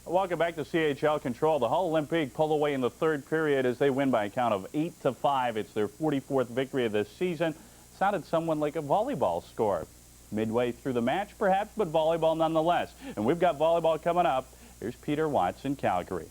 Welcome back to CHL Control. The Hull Olympique pull away in the third period as they win by a count of 8-5. It's their 44th victory of this season. Sounded somewhat like a volleyball score. Midway through the match, perhaps, but volleyball nonetheless. And we've got volleyball coming up. Here's Peter Watts in Calgary.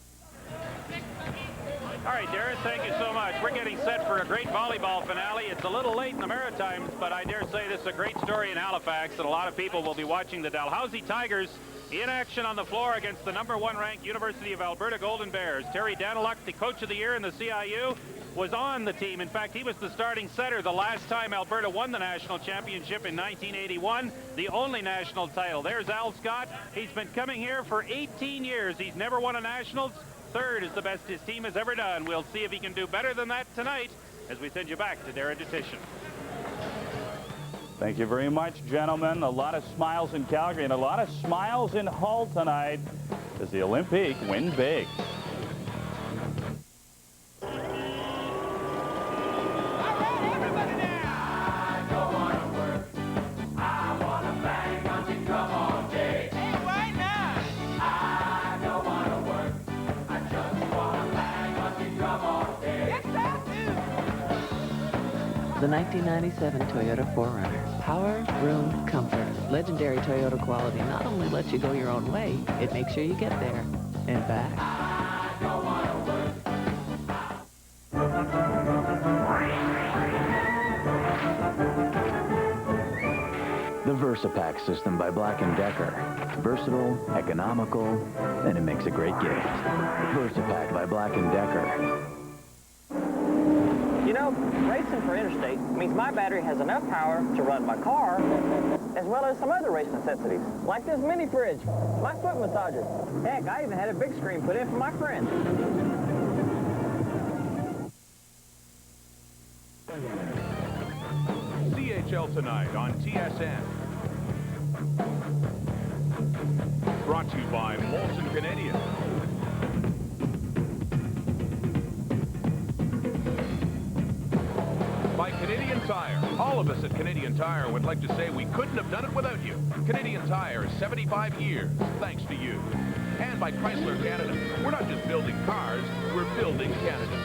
All right, Darren, thank you so much. We're getting set for a great volleyball finale. It's a little late in the Maritimes, but I dare say this is a great story in Halifax, and a lot of people will be watching the Dalhousie Tigers in action on the floor against the #1 ranked University of Alberta Golden Bears. Terry Daniluk, the coach of the year in the CIU, was on the team. In fact, he was the starting setter the last time Alberta won the national championship in 1981, the only national title. There's Al Scott. He's been coming here for 18 years. He's never won a nationals. Third is the best his team has ever done. We'll see if he can do better than that tonight as we send you back to Darren Detition. Thank you very much, gentlemen. A lot of smiles in Calgary and a lot of smiles in Hull tonight as the Olympique win big. The 1997 Toyota 4Runner. Power, room, comfort. Legendary Toyota quality not only lets you go your own way, it makes sure you get there and back. The VersaPack system by Black & Decker. Versatile, economical, and it makes a great gift. VersaPack by Black & Decker. You know, racing for interstate means my battery has enough power to run my car, as well as some other race necessities, like this mini fridge, my foot massager. Heck, I even had a big screen put in for my friend. CHL tonight on TSN. Brought to you by Molson Canadian. By Canadian Tire. All of us at Canadian Tire would like to say we couldn't have done it without you. Canadian Tire, 75 years, thanks to you. And by Chrysler Canada. We're not just building cars, we're building Canada.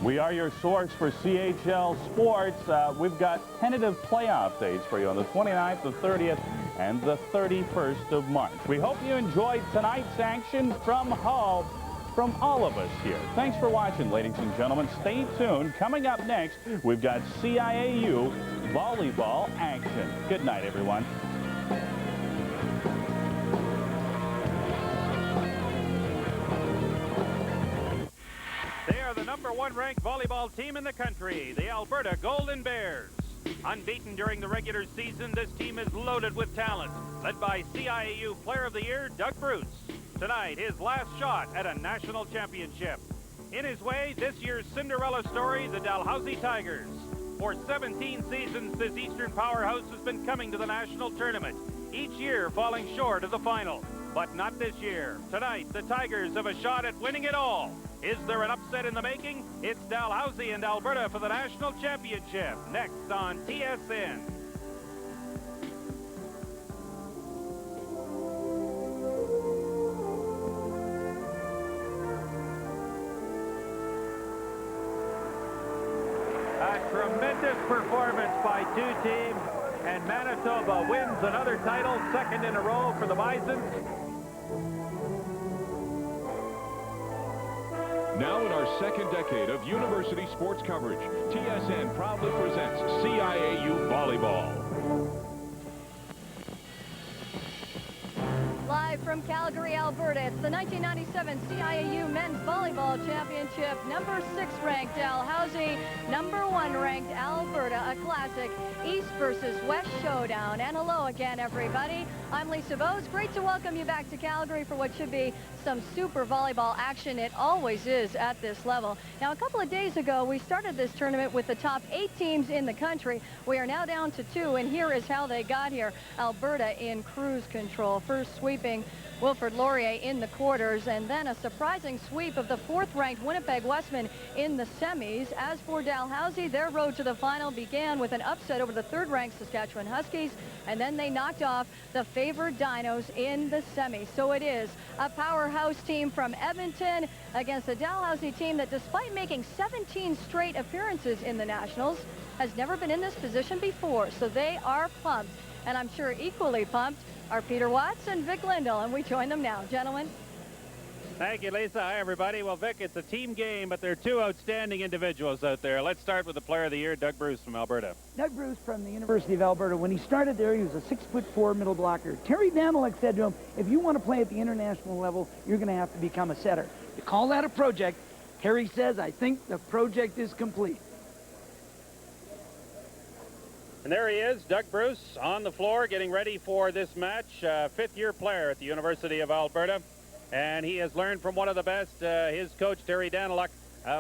We are your source for CHL sports. We've got tentative playoff dates for you on the 29th, the 30th, and the 31st of March. We hope you enjoyed tonight's action from Hull. From all of us here. Thanks for watching, ladies and gentlemen. Stay tuned. Coming up next, we've got CIAU volleyball action. Good night, everyone. They are the #1 ranked volleyball team in the country, the Alberta Golden Bears. Unbeaten during the regular season, this team is loaded with talent, led by CIAU Player of the Year, Doug Bruce. Tonight, his last shot at a national championship. In his way, this year's Cinderella story, the Dalhousie Tigers. For 17 seasons, this Eastern powerhouse has been coming to the national tournament, each year falling short of the final. But not this year. Tonight, the Tigers have a shot at winning it all. Is there an upset in the making? It's Dalhousie and Alberta for the national championship. Next on TSN. A tremendous performance by two teams, and Manitoba wins another title, second in a row for the Bisons. Now in our second decade of university sports coverage, TSN proudly presents CIAU Volleyball. Live from Calgary, Alberta, it's the 1997 CIAU Men's Volleyball Championship. #6 ranked Dalhousie, #1 ranked Alberta, a classic East versus West showdown. And hello again, everybody. I'm Lisa Bose. Great to welcome you back to Calgary for what should be some super volleyball action. It always is at this level. Now, a couple of days ago, we started this tournament with the top 8 teams in the country. We are now down to 2, and here is how they got here. Alberta in cruise control, first sweeping defeating Wilfrid Laurier in the quarters, and then a surprising sweep of the 4th-ranked Winnipeg Westmen in the semis. As for Dalhousie, their road to the final began with an upset over the 3rd-ranked Saskatchewan Huskies, and then they knocked off the favored Dinos in the semis. So it is a powerhouse team from Edmonton against a Dalhousie team that, despite making 17 straight appearances in the Nationals, has never been in this position before. So they are pumped, and I'm sure equally pumped are Peter Watts and Vic Lindell, and we join them now. Gentlemen. Thank you, Lisa. Hi, everybody. Well, Vic, it's a team game, but there are two outstanding individuals out there. Let's start with the player of the year, Doug Bruce from Alberta. Doug Bruce from the University of Alberta. When he started there, he was a 6'4" middle blocker. Terry Daniluk said to him, if you want to play at the international level, you're going to have to become a setter. You call that a project. Terry says, I think the project is complete. And there he is, Doug Bruce, on the floor getting ready for this match. 5th-year player at the University of Alberta. And he has learned from one of the best. His coach, Terry Daniluk,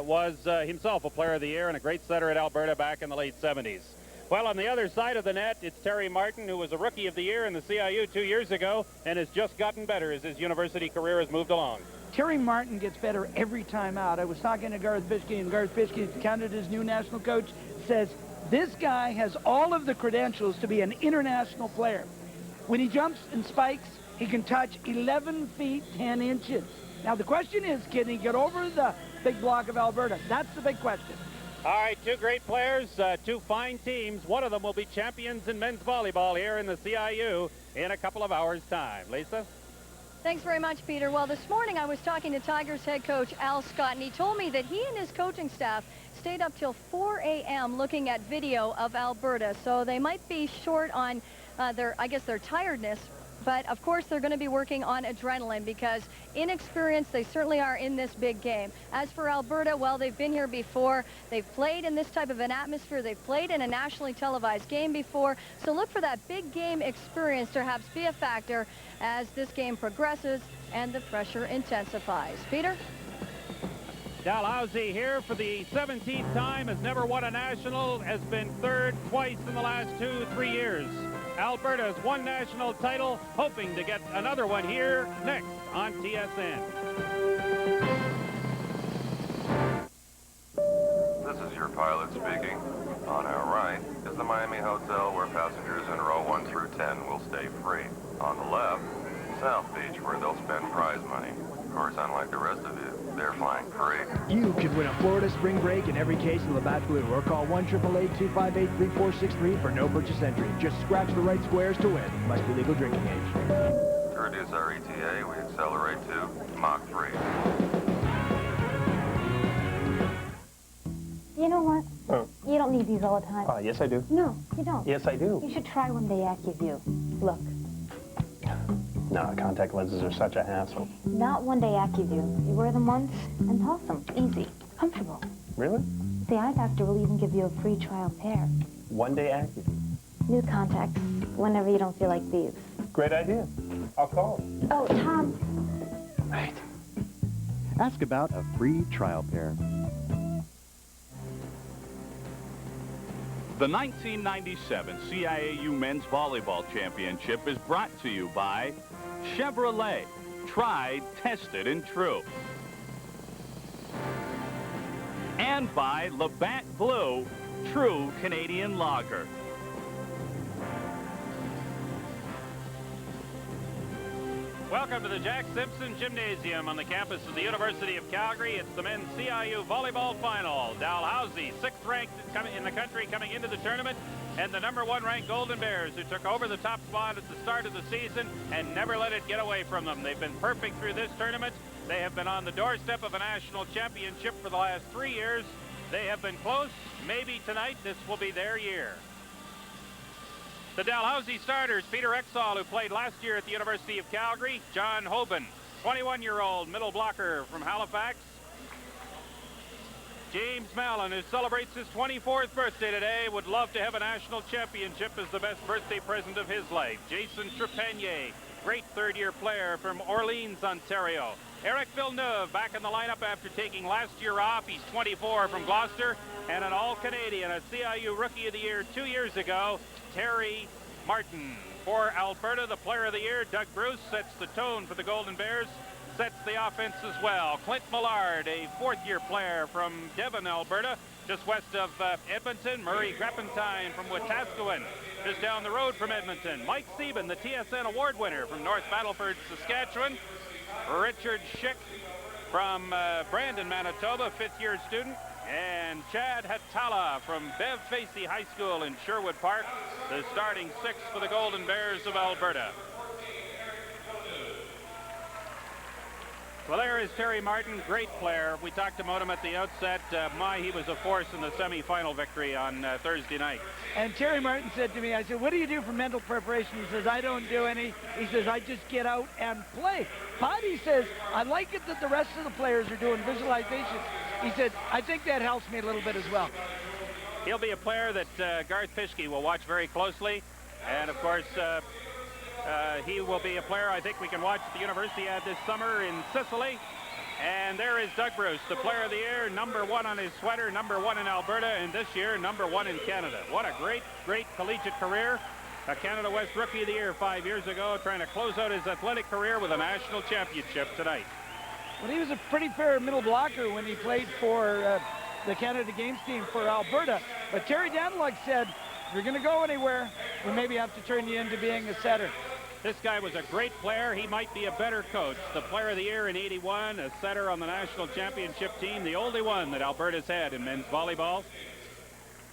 was himself a player of the year and a great setter at Alberta back in the late 70s. Well, on the other side of the net, it's Terry Martin, who was a Rookie of the Year in the CIU 2 years ago and has just gotten better as his university career has moved along. Terry Martin gets better every time out. I was talking to Garth Bishke, and Garth Bishke, Canada's new national coach, says, this guy has all of the credentials to be an international player. When he jumps and spikes, he can touch 11 feet 10 inches. Now, the question is, can he get over the big block of Alberta? That's the big question. All right, two great players, two fine teams. One of them will be champions in men's volleyball here in the CIU in a couple of hours' time. Lisa? Thanks very much, Peter. Well, this morning I was talking to Tigers head coach Al Scott, and he told me that he and his coaching staff stayed up till 4 a.m. looking at video of Alberta. So they might be short on their tiredness. But, of course, they're going to be working on adrenaline because inexperienced they certainly are in this big game. As for Alberta, well, they've been here before. They've played in this type of an atmosphere. They've played in a nationally televised game before. So look for that big game experience to perhaps be a factor as this game progresses and the pressure intensifies. Peter? Dalhousie here for the 17th time, has never won a national, has been 3rd twice in the last 2-3 years. Alberta has one national title, hoping to get another one here next on TSN. This is your pilot speaking. On our right is the Miami Hotel, where passengers in row 1 through 10 will stay free. On the left, South Beach, where they'll spend prize money. Of course, unlike the rest of you, they're flying free. You could win a Florida spring break in every case in Labatt Blue, or call 1-888-258-3463 for no purchase entry. Just scratch the right squares to win. Must be legal drinking age. To reduce our ETA, we accelerate to Mach 3. You know what? Oh. You don't need these all the time. Yes, I do. No, you don't. Yes, I do. You should try one day AccuView. Look. No, contact lenses are such a hassle. Not one day AccuView. You wear them once, and it's awesome, easy, comfortable. Really? The eye doctor will even give you a free trial pair. One day active. New contacts, whenever you don't feel like these. Great idea. I'll call. Oh, Tom. Right. Ask about a free trial pair. The 1997 CIAU Men's Volleyball Championship is brought to you by Chevrolet. Tried, tested, and true. And by Labatt Blue, true Canadian lager. Welcome to the Jack Simpson Gymnasium on the campus of the University of Calgary. It's the men's CIU volleyball final. Dalhousie, 6th ranked in the country coming into the tournament, and the #1 ranked Golden Bears, who took over the top spot at the start of the season and never let it get away from them. They've been perfect through this tournament. They have been on the doorstep of a national championship for the last 3 years. They have been close. Maybe tonight this will be their year. The Dalhousie starters, Peter Exall, who played last year at the University of Calgary. John Hoban, 21-year-old middle blocker from Halifax. James Mallon, who celebrates his 24th birthday today, would love to have a national championship as the best birthday present of his life. Jason Trepanier, great 3rd-year player from Orleans, Ontario. Eric Villeneuve back in the lineup after taking last year off. He's 24 from Gloucester, and an All-Canadian, a CIU Rookie of the Year 2 years ago, Terry Martin. For Alberta, the player of the year, Doug Bruce, sets the tone for the Golden Bears, sets the offense as well. Clint Millard, a fourth-year player from Devon, Alberta, just west of Edmonton. Murray Greppentine from Wetaskiwin, just down the road from Edmonton. Mike Sieben, the TSN award winner from North Battleford, Saskatchewan. Richard Schick from Brandon, Manitoba, fifth-year student. And Chad Hatala from Bev Facey High School in Sherwood Park, the starting six for the Golden Bears of Alberta. Well, there is Terry Martin, great player. We talked about him at the outset. He was a force in the semifinal victory on Thursday night. And Terry Martin said to me, I said, what do you do for mental preparation? He says, I don't do any. He says, I just get out and play. But he says, I like it that the rest of the players are doing visualizations. He said, I think that helps me a little bit as well. He'll be a player that Garth Pischke will watch very closely. And, of course, he will be a player I think we can watch at the University this summer in Sicily. And there is Doug Bruce, the player of the year, #1 on his sweater, #1 in Alberta, and this year, #1 in Canada. What a great, great collegiate career. A Canada West Rookie of the Year 5 years ago, trying to close out his athletic career with a national championship tonight. Well, he was a pretty fair middle blocker when he played for the Canada Games team for Alberta. But Terry Danluck said, if you're going to go anywhere, we maybe have to turn you into being a setter. This guy was a great player. He might be a better coach. The player of the year in '81, a setter on the national championship team, the only one that Alberta's had in men's volleyball.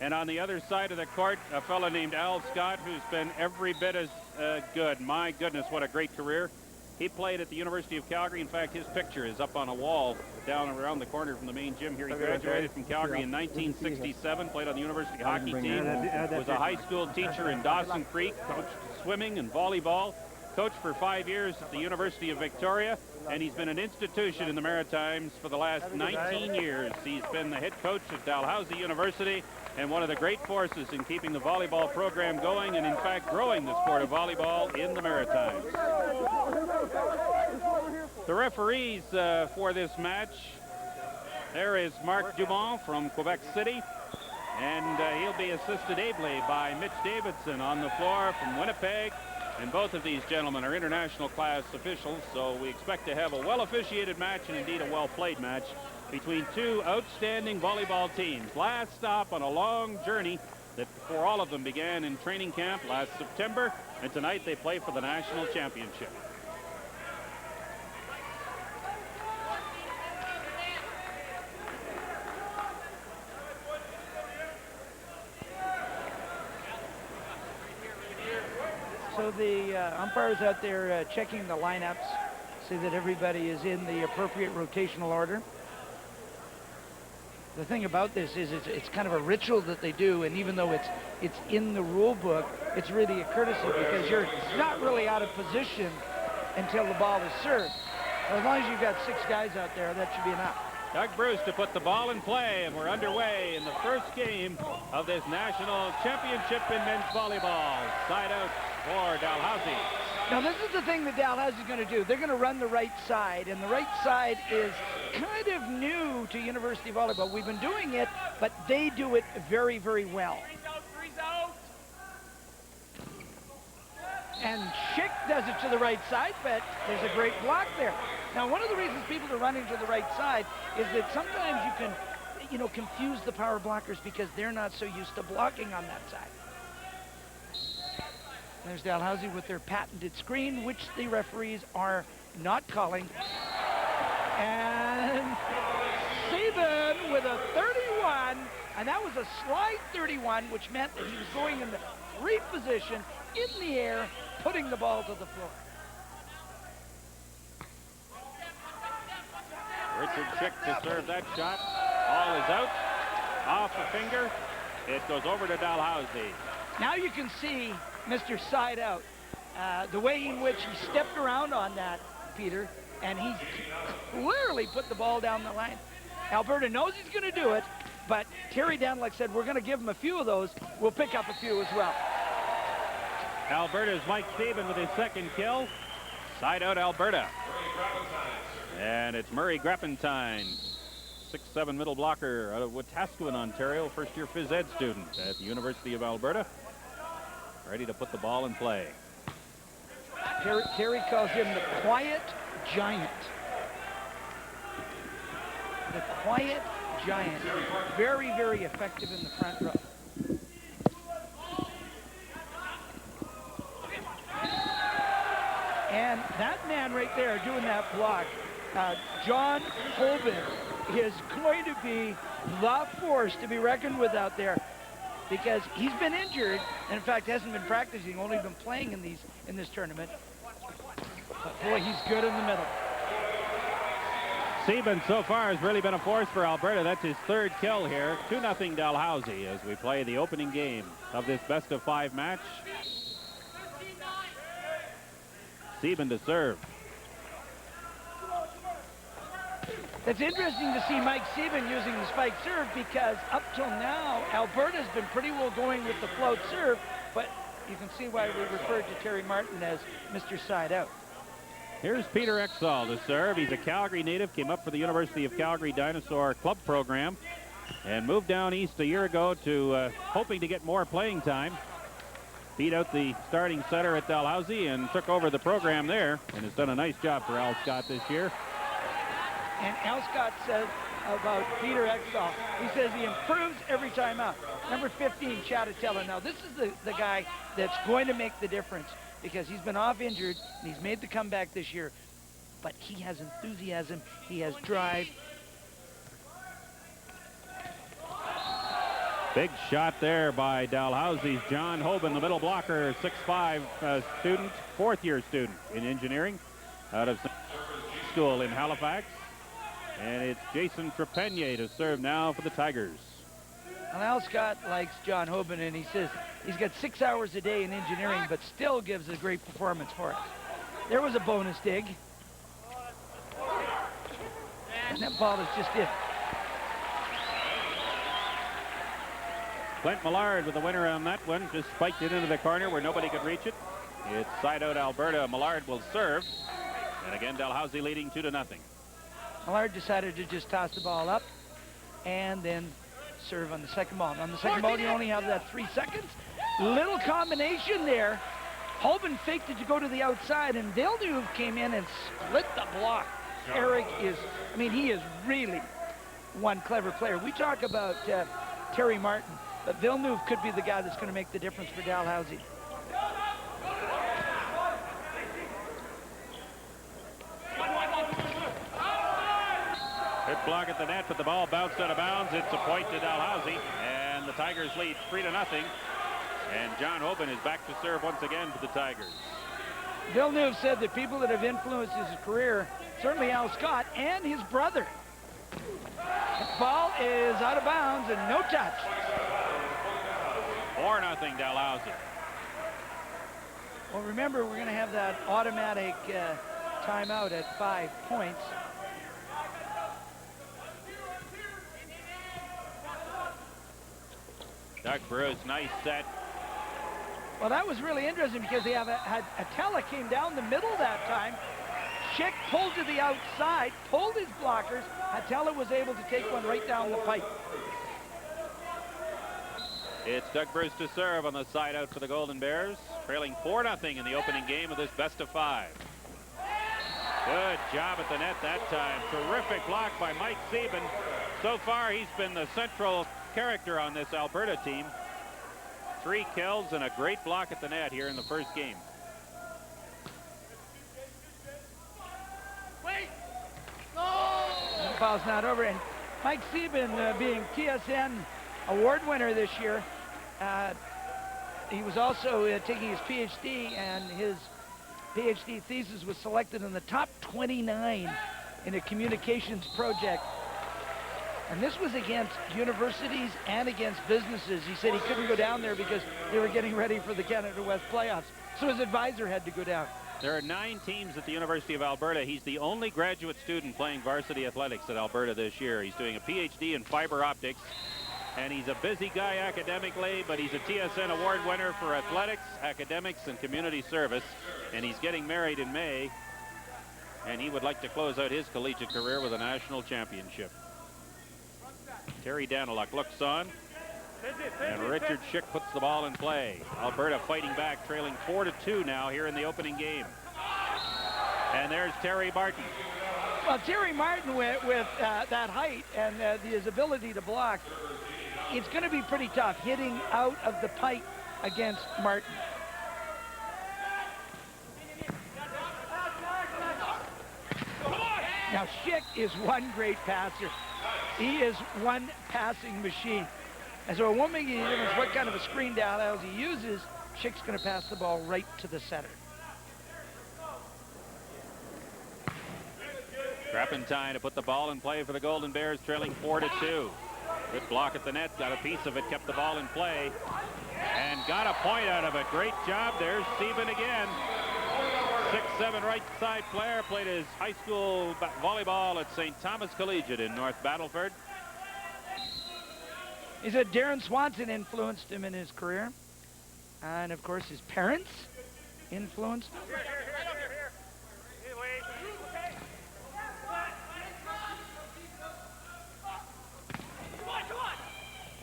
And on the other side of the court, a fellow named Al Scott, who's been every bit as good. My goodness, what a great career. He played at the University of Calgary. In fact, his picture is up on a wall down around the corner from the main gym here. He graduated from Calgary in 1967, played on the university hockey team, was a high school teacher in Dawson Creek, coached swimming and volleyball, coached for 5 years at the University of Victoria, and he's been an institution in the Maritimes for the last 19 years. He's been the head coach at Dalhousie University and one of the great forces in keeping the volleyball program going and, in fact, growing the sport of volleyball in the Maritimes. The referees for this match, there is Mark Dumont from Quebec City, and he'll be assisted ably by Mitch Davidson on the floor from Winnipeg. And both of these gentlemen are international class officials, so we expect to have a well-officiated match and indeed a well-played match between two outstanding volleyball teams. Last stop on a long journey that for all of them began in training camp last September, and tonight they play for the national championship. So the umpires out there checking the lineups, see that everybody is in the appropriate rotational order. The thing about this is it's kind of a ritual that they do, and even though it's in the rule book, it's really a courtesy because you're not really out of position until the ball is served. As long as you've got 6 guys out there, that should be enough. Doug Bruce to put the ball in play, and we're underway in the first game of this national championship in men's volleyball. Side out for Dalhousie. Now, this is the thing that Dalhousie is going to do. They're going to run the right side, and the right side is kind of new to University Volleyball. We've been doing it, but they do it very, very well. And Schick does it to the right side, but there's a great block there. Now, one of the reasons people are running to the right side is that sometimes you can, confuse the power blockers because they're not so used to blocking on that side. There's Dalhousie with their patented screen, which the referees are not calling. And Sieben with a 31, and that was a slide 31, which meant that he was going in the free position in the air, putting the ball to the floor. Richard Schick to serve that shot. Ball is out, off the finger. It goes over to Dalhousie. Now you can see Mr. Side Out, the way in which he stepped around on that, Peter, and he clearly put the ball down the line. Alberta knows he's going to do it, but Terry Danluck said, we're going to give him a few of those. We'll pick up a few as well. Alberta's Mike Saban with his second kill. Side out Alberta. And it's Murray Greppentine, 6'7" middle blocker out of Wetaskiwin, Ontario, first-year phys ed student at the University of Alberta. Ready to put the ball in play. Terry calls him the quiet giant. The quiet giant. Very, very effective in the front row. And that man right there doing that block, John Holben, is going to be the force to be reckoned with out there, because he's been injured, and in fact hasn't been practicing, only been playing in this tournament. But boy, he's good in the middle. Sieben so far has really been a force for Alberta. That's his third kill here. 2-0 Dalhousie as we play the opening game of this best-of-5 match. Sieben to serve. It's interesting to see Mike Sieben using the spike serve, because up till now, Alberta's been pretty well going with the float serve, but you can see why we referred to Terry Martin as Mr. Side Out. Here's Peter Exall to serve. He's a Calgary native, came up for the University of Calgary Dinosaur Club program, and moved down east a year ago to hoping to get more playing time. Beat out the starting center at Dalhousie and took over the program there, and has done a nice job for Al Scott this year. And Al Scott says about Peter Exall, he says he improves every time out. Number 15, Chaditella. Now, this is the guy that's going to make the difference, because he's been off injured, and he's made the comeback this year. But he has enthusiasm, he has drive. Big shot there by Dalhousie's John Hoban, the middle blocker, 6'5" student, fourth-year student in engineering out of school in Halifax. And it's Jason Trepanier to serve now for the Tigers. Well, Al Scott likes John Hoban, and he says he's got 6 hours a day in engineering, but still gives a great performance for us. There was a bonus dig. And that ball is just in. Clint Millard with the winner on that one. Just spiked it into the corner where nobody could reach it. It's side out Alberta. Millard will serve. And again, Dalhousie leading 2-0. Millard decided to just toss the ball up and then serve on the second ball. And on the second ball, you only have that 3 seconds. Little combination there. Holben faked it to go to the outside, and Villeneuve came in and split the block. Eric is, I mean, he is really one clever player. We talk about Terry Martin, but Villeneuve could be the guy that's going to make the difference for Dalhousie. Hit block at the net, but the ball bounced out of bounds. It's a point to Dalhousie, and the Tigers lead 3-0. And John Hoban is back to serve once again for the Tigers. Villeneuve said that people that have influenced his career, certainly Al Scott and his brother. The ball is out of bounds and no touch. 4-0 Dalhousie. Well, remember, we're going to have that automatic timeout at 5 points. Doug Bruce, nice set. Well, that was really interesting, because they have Atella came down the middle that time. Schick pulled to the outside, pulled his blockers. Atella was able to take one right down the pipe. It's Doug Bruce to serve on the side out for the Golden Bears, trailing 4-0 in the opening game of this best-of-5. Good job at the net that time. Terrific block by Mike Sieben. So far, he's been the central character on this Alberta team. 3 kills and a great block at the net here in the first game. The ball's not over, and Mike Sieben, being TSN award winner this year, he was also taking his PhD, and his PhD thesis was selected in the top 29 in a communications project. And this was against universities and against businesses. He said he couldn't go down there because they were getting ready for the Canada West playoffs. So his advisor had to go down. There are 9 teams at the University of Alberta. He's the only graduate student playing varsity athletics at Alberta this year. He's doing a PhD in fiber optics, and he's a busy guy academically, but he's a TSN award winner for athletics, academics, and community service. And he's getting married in May, and he would like to close out his collegiate career with a national championship. Terry Daniluk looks on, and Richard Schick puts the ball in play. Alberta fighting back, trailing 4-2 now here in the opening game. And there's Terry Martin. Well, Terry Martin with that height and his ability to block, it's going to be pretty tough hitting out of the pipe against Martin. Now, Schick is one great passer. He is one passing machine. And so it won't make any difference what kind of a screen Dalhousie uses. Schick's going to pass the ball right to the center. Crappentine to put the ball in play for the Golden Bears, trailing 4-2. Good block at the net, got a piece of it, kept the ball in play, and got a point out of it. Great job. There's Steven again. 6'7" right side player, played his high school volleyball at St. Thomas Collegiate in North Battleford. He said Darren Swanson influenced him in his career. And, of course, his parents influenced him.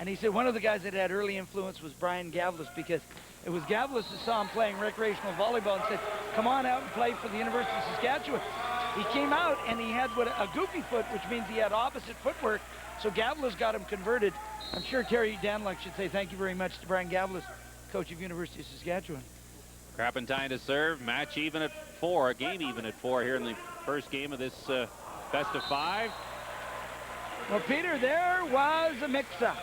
And he said one of the guys that had early influence was Brian Gavlis, because it was Gavlis who saw him playing recreational volleyball and said, come on out and play for the University of Saskatchewan. He came out and he had a goofy foot, which means he had opposite footwork. So Gavlis got him converted. I'm sure Terry Danluck should say thank you very much to Brian Gavlis, coach of University of Saskatchewan. Crappentine to serve, match even at 4, game even at 4 here in the first game of this best of 5. Well, Peter, there was a mix-up.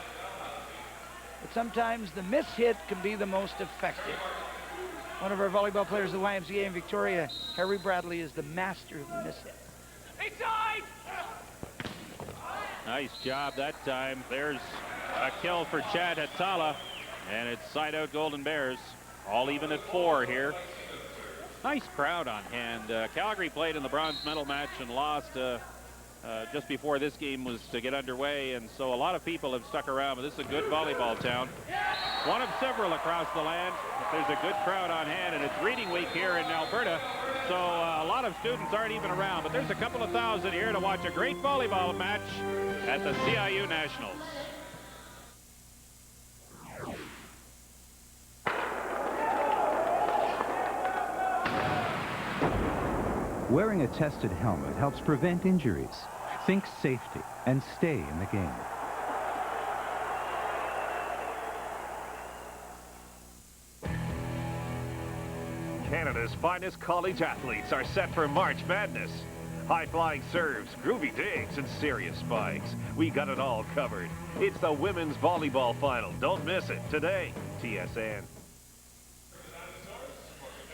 But sometimes the miss-hit can be the most effective. One of our volleyball players at the YMCA in Victoria, Harry Bradley, is the master of the miss-hit. Inside! Nice job that time. There's a kill for Chad Hatala, and it's side-out Golden Bears. All even at 4 here. Nice crowd on hand. Calgary played in the bronze medal match and lost just before this game was to get underway, and so a lot of people have stuck around, but this is a good volleyball town. One of several across the land, but there's a good crowd on hand, and it's reading week here in Alberta, so a lot of students aren't even around, but there's a couple of thousand here to watch a great volleyball match at the CIU Nationals. Wearing a tested helmet helps prevent injuries. Think safety and stay in the game. Canada's finest college athletes are set for March Madness. High-flying serves, groovy digs, and serious spikes. We got it all covered. It's the women's volleyball final. Don't miss it today. TSN.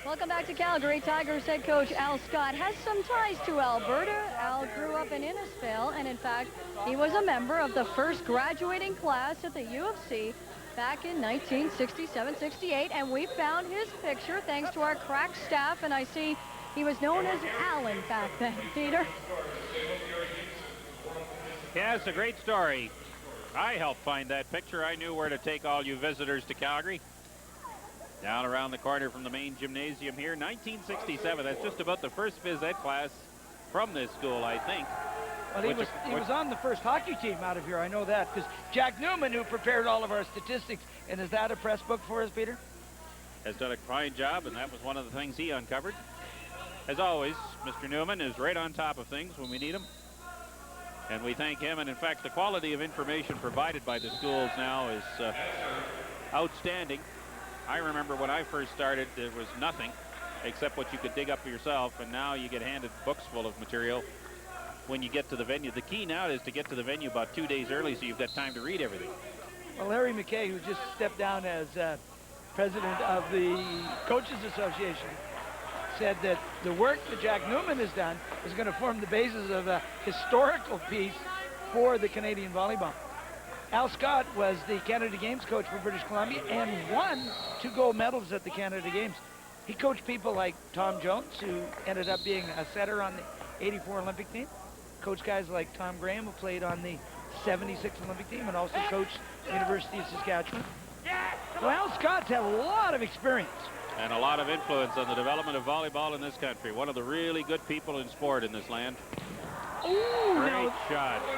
Welcome back to Calgary. Tigers head coach Al Scott has some ties to Alberta. Al grew up in Innisfail, and in fact, he was a member of the first graduating class at the U of C back in 1967-68, and we found his picture thanks to our crack staff, and I see he was known as Alan back then. Peter? Yeah, it's a great story. I helped find that picture. I knew where to take all you visitors to Calgary. Down around the corner from the main gymnasium here, 1967. That's just about the first phys ed class from this school, I think. Well, he was on the first hockey team out of here. I know that because Jack Newman, who prepared all of our statistics, and is that a press book for us, Peter? Has done a fine job, and that was one of the things he uncovered. As always, Mr. Newman is right on top of things when we need him. And we thank him. And in fact, the quality of information provided by the schools now is outstanding. I remember when I first started, there was nothing except what you could dig up for yourself, and now you get handed books full of material when you get to the venue. The key now is to get to the venue about 2 days early so you've got time to read everything. Well, Larry McKay, who just stepped down as president of the Coaches Association, said that the work that Jack Newman has done is going to form the basis of a historical piece for the Canadian volleyball. Al Scott was the Canada Games coach for British Columbia and won 2 gold medals at the Canada Games. He coached people like Tom Jones, who ended up being a setter on the 84 Olympic team. Coached guys like Tom Graham, who played on the 76 Olympic team and also coached the University of Saskatchewan. So Al Scott's had a lot of experience. And a lot of influence on the development of volleyball in this country. One of the really good people in sport in this land. Ooh,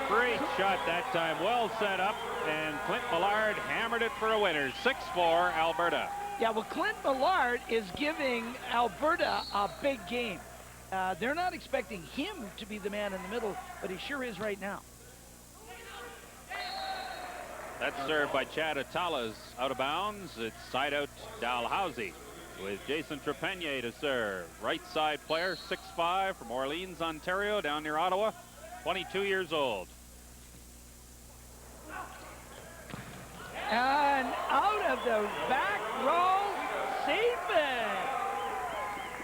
Great shot that time. Well set up, and Clint Millard hammered it for a winner. 6-4 Alberta. Yeah, well, Clint Millard is giving Alberta a big game. They're not expecting him to be the man in the middle, but he sure is right now. That's served by Chad Atala's out of bounds. It's side out Dalhousie with Jason Trepanier to serve. Right side player, 6'5", from Orleans, Ontario, down near Ottawa, 22 years old. And out of the back row, Saban.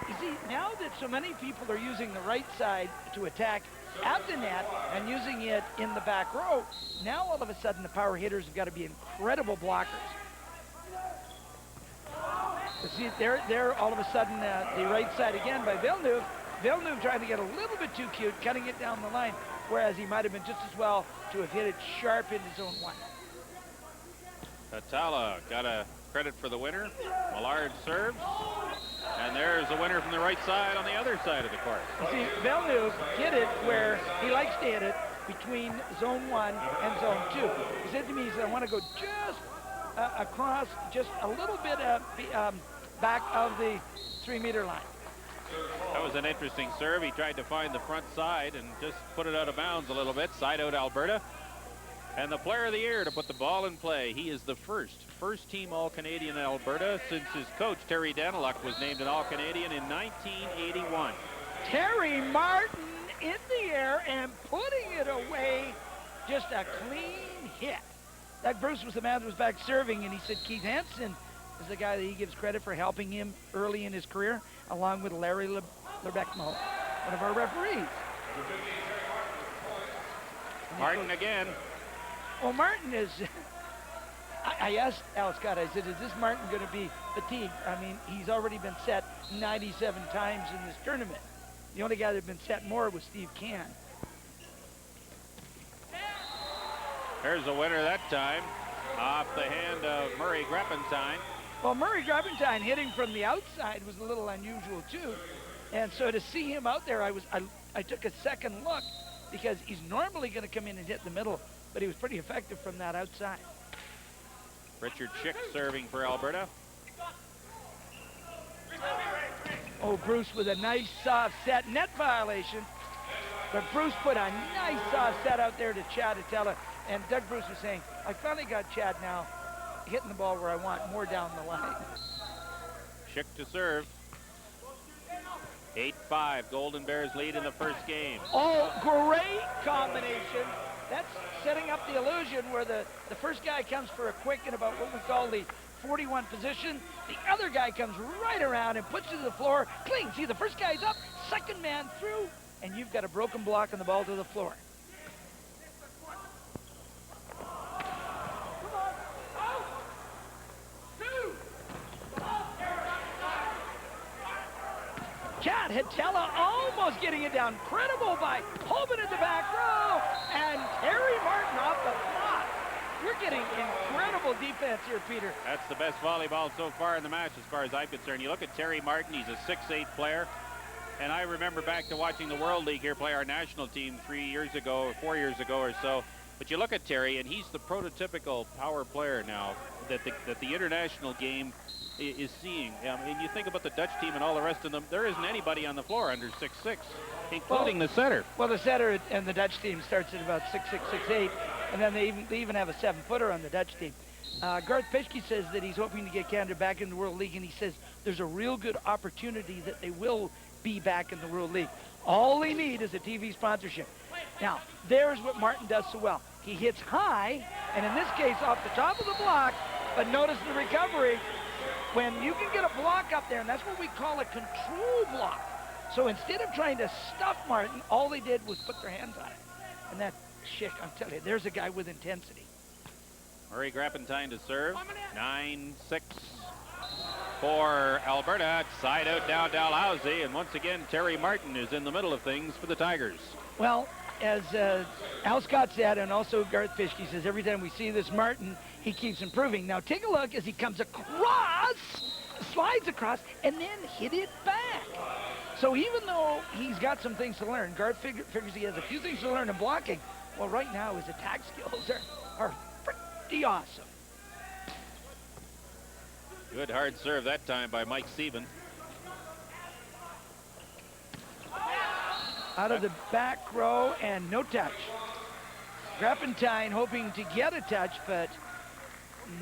You see, now that so many people are using the right side to attack at the net and using it in the back row, now all of a sudden the power hitters have got to be incredible blockers. You see, they're all of a sudden the right side again by Villeneuve. Villeneuve trying to get a little bit too cute, cutting it down the line, whereas he might have been just as well to have hit it sharp into zone 1. Atala got a credit for the winner. Millard serves. And there's a winner from the right side on the other side of the court. You see, Villeneuve hit it where he likes to hit it, between zone 1 and zone 2. He said to me, he said, I want to go just across, just a little bit back of the 3-meter line. That was an interesting serve. He tried to find the front side and just put it out of bounds a little bit. Side out Alberta. And the player of the year to put the ball in play. He is the first team All-Canadian in Alberta since his coach, Terry Daniluk, was named an All-Canadian in 1981. Terry Martin in the air and putting it away. Just a clean hit. Doug Bruce was the man that was back serving, and he said Keith Hansen is the guy that he gives credit for helping him early in his career, along with Larry Lebecmo, one of our referees. Martin again. Well, Martin is, I asked Al Scott, I said, is this Martin going to be fatigued? I mean, he's already been set 97 times in this tournament. The only guy that had been set more was Steve Cann. There's a winner that time, off the hand of Murray Grappentine. Well, Murray Grappentine hitting from the outside was a little unusual, too. And so to see him out there, I took a second look, because he's normally going to come in and hit the middle, but he was pretty effective from that outside. Richard Schick serving for Alberta. Oh, Bruce with a nice soft set. Net violation. But Bruce put a nice soft set out there to Chad Atala. And Doug Bruce was saying, I finally got Chad now hitting the ball where I want, more down the line. Schick to serve. 8-5. Golden Bears lead in the first game. Oh, great combination. That's setting up the illusion where the first guy comes for a quick in about what we call the 41 position. The other guy comes right around and puts it to the floor. Clean. See, the first guy's up, second man through, and you've got a broken block on the ball to the floor. Chad Atala almost getting it down. Credible by Holman in the back row, and Terry Martin off the block. We're getting incredible defense here, Peter. That's the best volleyball so far in the match as far as I'm concerned. You look at Terry Martin, he's a 6'8" player. And I remember back to watching the World League here play our national team 3 years ago or 4 years ago or so. But you look at Terry, and he's the prototypical power player now that the international game is seeing. And you think about the Dutch team and all the rest of them, there isn't anybody on the floor under 6'6", including the setter. Well, the setter and the Dutch team starts at about 6'6", 6'8", and then they even have a 7-footer on the Dutch team. Garth Pischke says that he's hoping to get Canada back in the World League, and he says there's a real good opportunity that they will be back in the World League. All they need is a TV sponsorship. Now, there's what Martin does so well. He hits high, and in this case, off the top of the block, but notice the recovery. When you can get a block up there, and that's what we call a control block. So instead of trying to stuff Martin, all they did was put their hands on it. And that, shit, I'm telling you, there's a guy with intensity. Murray Grappentine to serve. 9-6 for Alberta. Side out down Dalhousie, and once again, Terry Martin is in the middle of things for the Tigers. Well, as Al Scott said, and also Garth Pischke says, every time we see this Martin, he keeps improving. Now take a look as he comes across, slides across, and then hit it back. So even though he's got some things to learn, Garth figures he has a few things to learn in blocking. Well, right now his attack skills are pretty awesome. Good hard serve that time by Mike Sieben. out of the back row, and no touch. Grappentine hoping to get a touch, but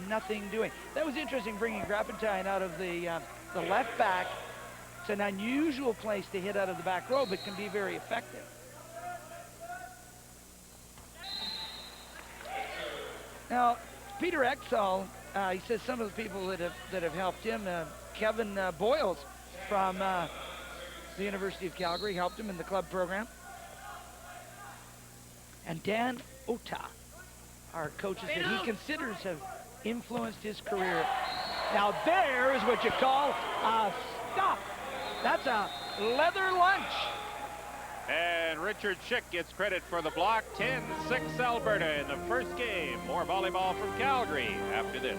nothing doing. That was interesting, bringing Grappentine out of the left back. It's an unusual place to hit out of the back row, but can be very effective. Now, Peter Exall, he says some of the people that have helped him, Kevin Boyles from the University of Calgary helped him in the club program. And Dan Ota, our coaches that he considers have influenced his career. Now there is what you call a stop. That's a leather lunch. And Richard Schick gets credit for the block. 10-6 Alberta in the first game. More volleyball from Calgary after this.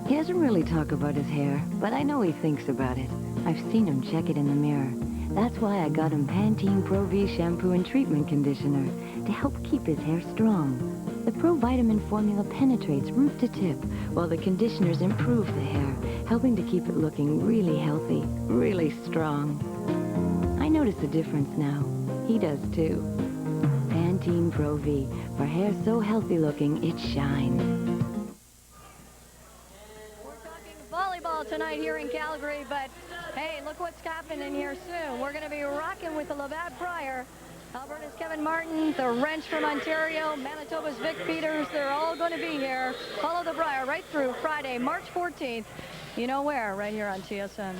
He doesn't really talk about his hair, but I know he thinks about it. I've seen him check it in the mirror. That's why I got him Pantene Pro V shampoo and treatment conditioner to help keep his hair strong. The Pro Vitamin formula penetrates root to tip, while the conditioners improve the hair, helping to keep it looking really healthy, really strong. I notice a difference now. He does too. Pantene Pro V, for hair so healthy looking it shines. Volleyball tonight here in Calgary, but hey, look what's happening here soon. We're going to be rocking with the Labatt Briar. Alberta's Kevin Martin, the Wrench from Ontario, Manitoba's Vic Peters, they're all going to be here. Follow the Briar right through Friday, March 14th. You know where, right here on TSN.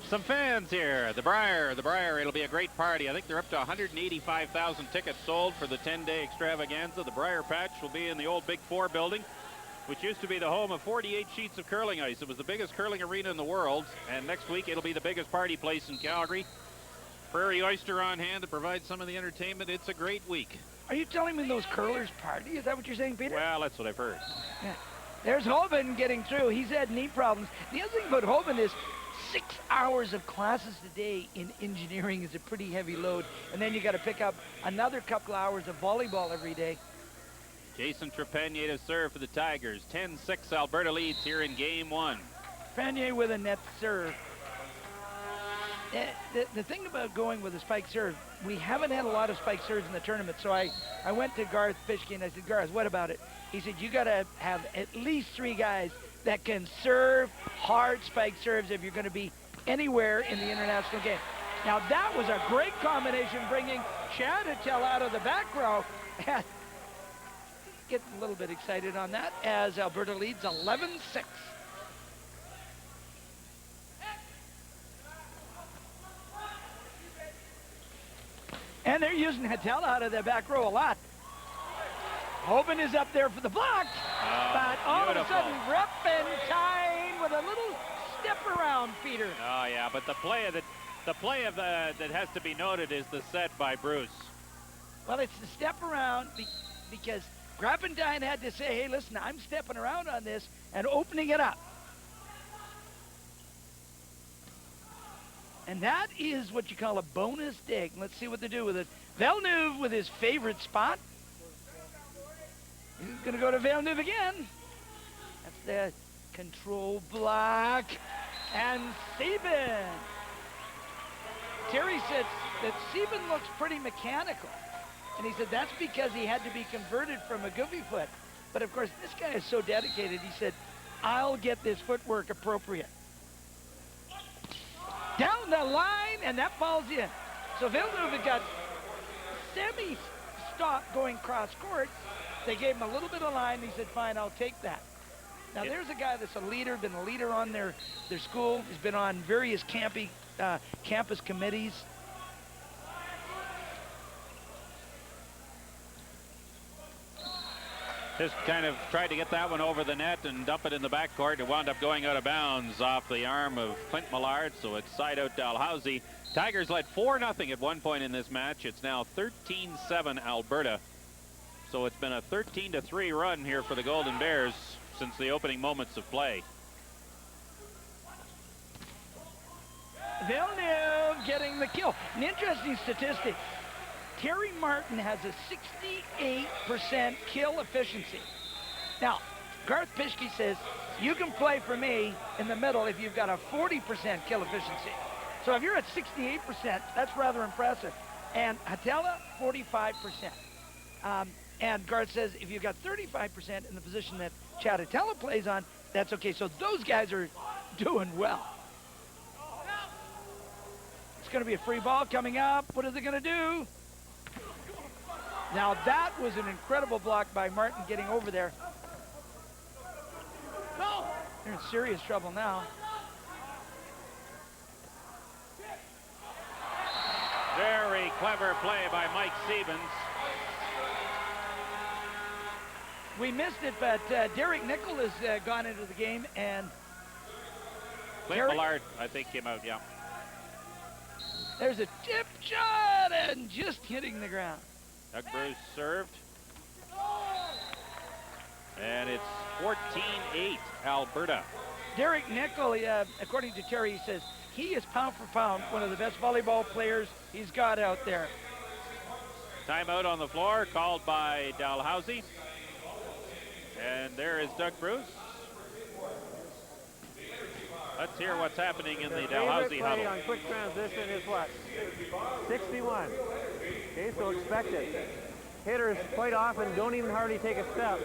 Some fans here. The Briar, it'll be a great party. I think they're up to 185,000 tickets sold for the 10-day extravaganza. The Briar Patch will be in the old Big Four building, which used to be the home of 48 sheets of curling ice. It was the biggest curling arena in the world, and next week it'll be the biggest party place in Calgary. Prairie Oyster on hand to provide some of the entertainment. It's a great week. Are you telling me those curlers party? Is that what you're saying, Peter? Well, that's what I've heard. Yeah. There's Hoban getting through. He's had knee problems. The other thing about Hoban is 6 hours of classes a day in engineering is a pretty heavy load, and then you got to pick up another couple hours of volleyball every day. Jason Trepanier to serve for the Tigers. 10-6 Alberta leads here in game one. Trepanier with a net serve. The thing about going with a spike serve, we haven't had a lot of spike serves in the tournament, so I went to Garth Fishke and I said, Garth, what about it? He said, you got to have at least 3 guys that can serve hard spike serves if you're going to be anywhere in the international game. Now that was a great combination, bringing Chad Attell out of the back row. Get a little bit excited on that as Alberta leads 11-6. And they're using Attell out of the back row a lot. Hoban is up there for the block, but all of a sudden Grappentine with a little step around, Peter. Oh yeah, but the play that has to be noted is the set by Bruce. Well, it's the step around because Grappentine had to say, hey, listen, I'm stepping around on this and opening it up. And that is what you call a bonus dig. Let's see what they do with it. Villeneuve with his favorite spot. He's going to go to Villeneuve again. That's the control block. And Sieben. Terry said that Sieben looks pretty mechanical. And he said that's because he had to be converted from a goofy foot. But of course, this guy is so dedicated. He said, I'll get this footwork appropriate. Down the line, and that falls in. So Villeneuve had got semi-stop going cross-court. They gave him a little bit of line. He said, fine, I'll take that. Now, there's a guy that's a leader, been a leader on their school. He's been on various campus committees. Just kind of tried to get that one over the net and dump it in the backcourt. It wound up going out of bounds off the arm of Clint Millard, so it's side out Dalhousie. Tigers led 4-0 at one point in this match. It's now 13-7 Alberta. So it's been a 13-3 run here for the Golden Bears since the opening moments of play. Villeneuve getting the kill. An interesting statistic. Terry Martin has a 68% kill efficiency. Now, Garth Fishke says you can play for me in the middle if you've got a 40% kill efficiency. So if you're at 68%, that's rather impressive. And Hatella, 45%. And Garth says if you've got 35% in the position that Chad Hatella plays on, that's okay. So those guys are doing well. It's going to be a free ball coming up. What are they going to do? Now that was an incredible block by Martin getting over there. They're in serious trouble now. Very clever play by Mike Stevens. We missed it, but Derek Nickel has gone into the game, and Clint Millard, I think, came out, yeah. There's a tip shot and just hitting the ground. Doug Bruce served. And it's 14-8, Alberta. Derek Nickel, according to Terry, he says he is pound for pound one of the best volleyball players he's got out there. Timeout on the floor called by Dalhousie. And there is Doug Bruce. Let's hear what's happening in the Dalhousie huddle. On quick transition is what? 61. Okay, so expect it. Hitters quite often don't even hardly take a step.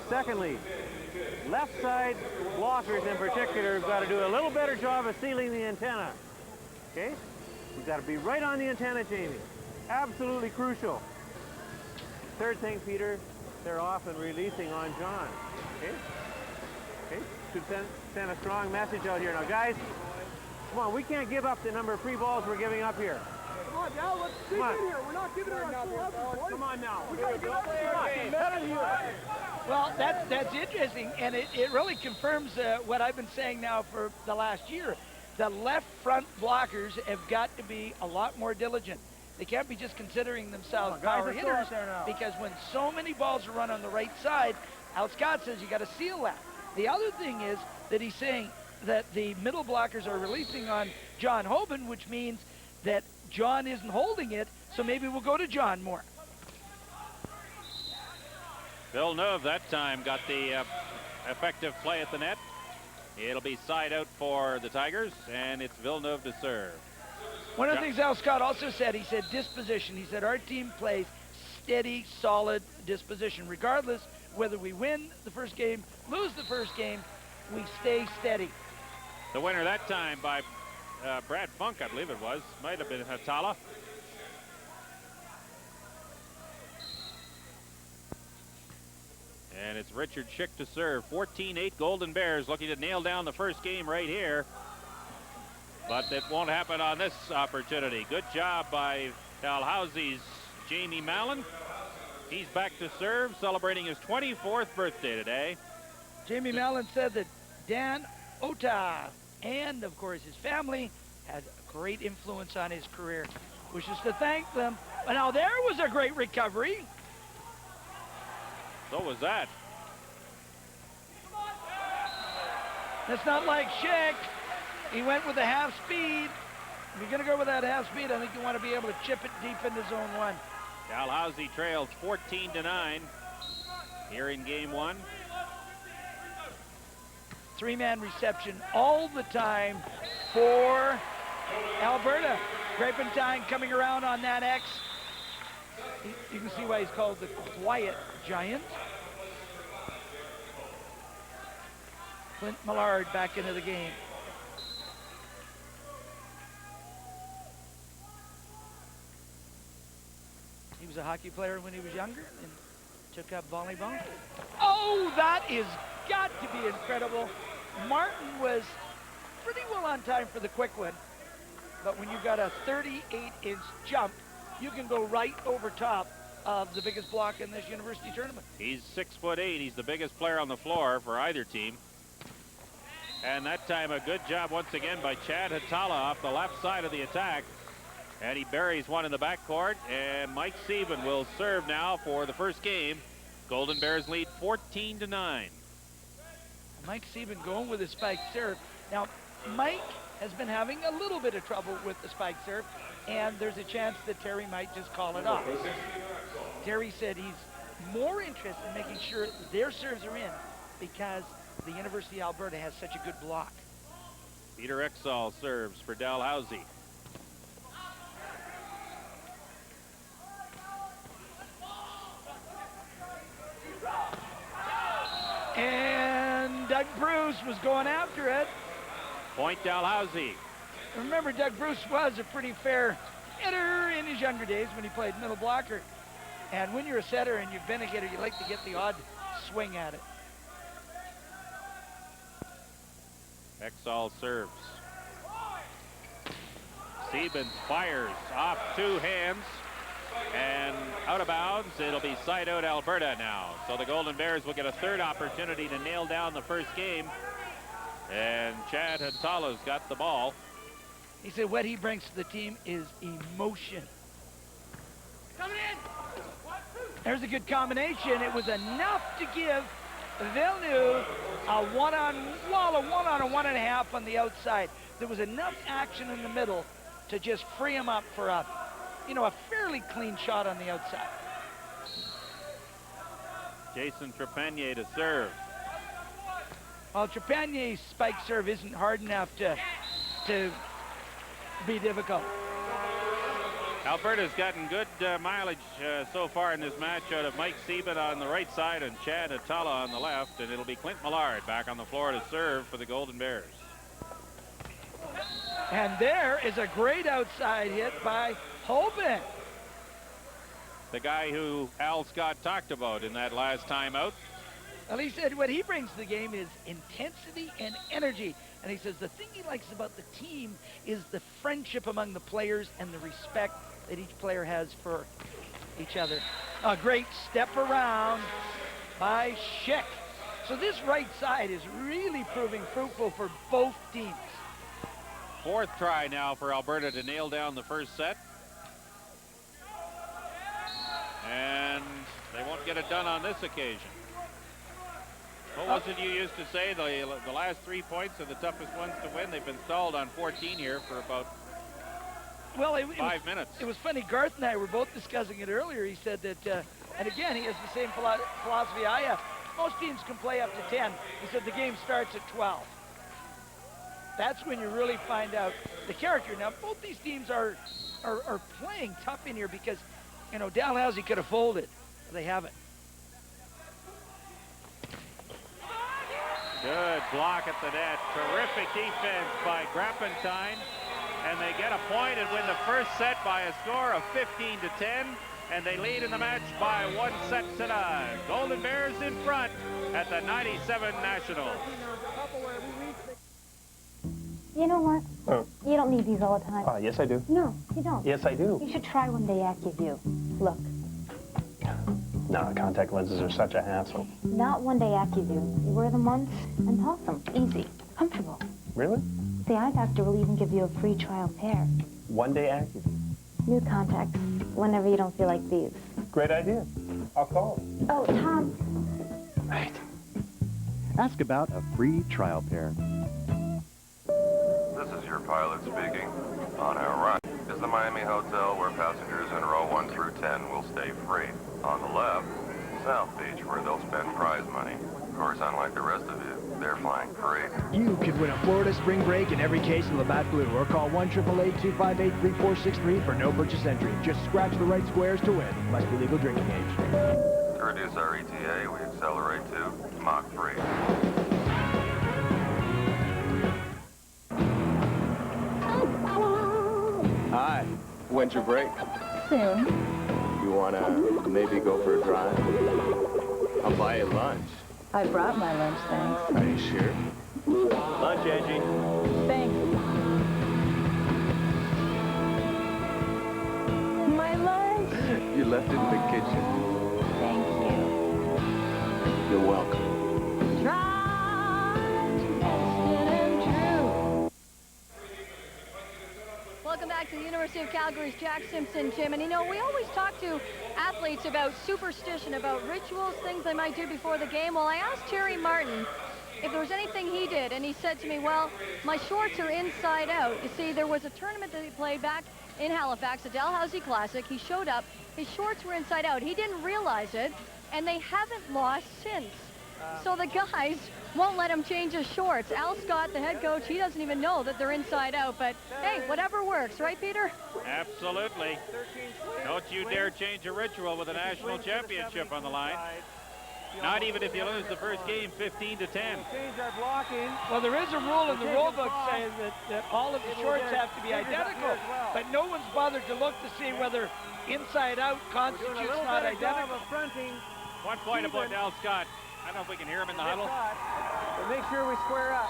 Secondly, left side blockers in particular have got to do a little better job of sealing the antenna. Okay? You've got to be right on the antenna, Jamie. Absolutely crucial. Third thing, Peter, they're often releasing on John. Okay? Okay? Should send a strong message out here. Now, guys, come on, we can't give up the number of free balls we're giving up here. Come on, now, let's dig in here. We're not giving it our full effort, boys. Come on now. We got to get up there. Well, that's interesting, and it really confirms what I've been saying now for the last year. The left front blockers have got to be a lot more diligent. They can't be just considering themselves power hitters, because when so many balls are run on the right side, Al Scott says you got to seal that. The other thing is that he's saying that the middle blockers are releasing on John Hoban, which means that John isn't holding it, so maybe we'll go to John more. Villeneuve that time got the effective play at the net. It'll be side out for the Tigers, and it's Villeneuve to serve. One of the things Al Scott also said, he said disposition. He said our team plays steady, solid disposition. Regardless whether we win the first game, lose the first game, we stay steady. The winner that time by Brad Funk, I believe it was. Might have been Hatala. And it's Richard Schick to serve. 14-8 Golden Bears looking to nail down the first game right here. But it won't happen on this opportunity. Good job by Dalhousie's Jamie Mallon. He's back to serve, celebrating his 24th birthday today. Jamie Mallon said that Dan Ota and, of course, his family had a great influence on his career. Wishes to thank them. But now there was a great recovery. So was that. That's not like Schick. He went with a half speed. If you're going to go with that half speed, I think you want to be able to chip it deep into zone one. Dalhousie trails 14-9 here in game one. Three-man reception all the time for Alberta. Grapentine coming around on that X. You can see why he's called the Quiet Giant. Clint Millard back into the game. He was a hockey player when he was younger and took up volleyball. Oh, that is got to be incredible. Martin was pretty well on time for the quick one, but when you've got a 38-inch jump, you can go right over top of the biggest block in this university tournament. He's 6'8". He's the biggest player on the floor for either team. And that time a good job once again by Chad Hatala off the left side of the attack. And he buries one in the backcourt, and Mike Sieben will serve now for the first game. Golden Bears lead 14-9. Mike Sieben going with his spike serve. Now, Mike has been having a little bit of trouble with the spike serve, and there's a chance that Terry might just call it off. Terry said he's more interested in making sure their serves are in because the University of Alberta has such a good block. Peter Exall serves for Dalhousie. And Doug Bruce was going after it. Point Dalhousie. Remember, Doug Bruce was a pretty fair hitter in his younger days when he played middle blocker. And when you're a setter and you've been a hitter, you like to get the odd swing at it. Exall serves. Siebens fires off two hands and out of bounds. It'll be side out Alberta now. So the Golden Bears will get a third opportunity to nail down the first game. And Chad Hantala's got the ball. He said what he brings to the team is emotion. Coming in. There's a good combination. It was enough to give Villeneuve a one-on a 1.5 on the outside. There was enough action in the middle to just free him up for a fairly clean shot on the outside. Jason Trepanier to serve. Well, Trepanier's spike serve isn't hard enough to be difficult. Alberta's gotten good mileage so far in this match out of Mike Sieben on the right side and Chad Atala on the left, and it'll be Clint Millard back on the floor to serve for the Golden Bears. And there is a great outside hit by Holben. The guy who Al Scott talked about in that last time out. Well, he said what he brings to the game is intensity and energy. And he says the thing he likes about the team is the friendship among the players and the respect that each player has for each other. A great step around by Schick. So this right side is really proving fruitful for both teams. Fourth try now for Alberta to nail down the first set. And they won't get it done on this occasion. What was it you used to say? The last 3 points are the toughest ones to win. They've been stalled on 14 here for about 5 minutes. It was funny. Garth and I were both discussing it earlier. He said that, and again, he has the same philosophy I have. Most teams can play up to 10. He said the game starts at 12. That's when you really find out the character. Now, both these teams are playing tough in here because, Dalhousie could have folded. They haven't. Good block at the net. Terrific defense by Grappentine. And they get a point and win the first set by a score of 15-10. And they lead in the match by 1 set to none. Golden Bears in front at the 97 Nationals. You know what? Oh. You don't need these all the time. Yes, I do. No, you don't. Yes, I do. You should try one day AccuView. Look. No, contact lenses are such a hassle. Not one day AccuView. You wear them once and toss them. Easy. Comfortable. Really? The eye doctor will even give you a free trial pair. One day AccuView. New contacts. Whenever you don't feel like these. Great idea. I'll call. Oh, Tom. Right. Ask about a free trial pair. This is your pilot speaking. On our right is the Miami Hotel where passengers in row 1 through 10 will stay free. On the left, South Beach where they'll spend prize money. Of course, unlike the rest of you, they're flying free. You could win a Florida spring break in every case of Labatt Blue, or call 1-888-258-3463 for no purchase entry. Just scratch the right squares to win. Must be legal drinking age. To reduce our ETA, we accelerate to Mach 3. Hi. When's your break? Soon. You wanna maybe go for a drive? I'll buy you lunch. I brought my lunch, thanks. Are you sure? Lunch, Angie. Thanks. My lunch. You left it in the kitchen. Thank you. You're welcome. Welcome back to the University of Calgary's Jack Simpson Gym. And we always talk to athletes about superstition, about rituals, things they might do before the game. Well, I asked Terry Martin if there was anything he did, and he said to me, well, my shorts are inside out. You see, there was a tournament that he played back in Halifax, the Dalhousie Classic. He showed up, his shorts were inside out. He didn't realize it, and they haven't lost since. So the guys won't let him change his shorts. Al Scott, the head coach, he doesn't even know that they're inside out. But hey, whatever works, right, Peter? Absolutely. Don't you dare change a ritual with a national championship on the line. Not even if you lose the first game 15 to 10. Change our blocking. Well, there is a rule in the rule book saying that all of the shorts have to be identical, but no one's bothered to look to see whether inside out constitutes not identical. 1 point about Al Scott. I don't know if we can hear him in the huddle. But make sure we square up.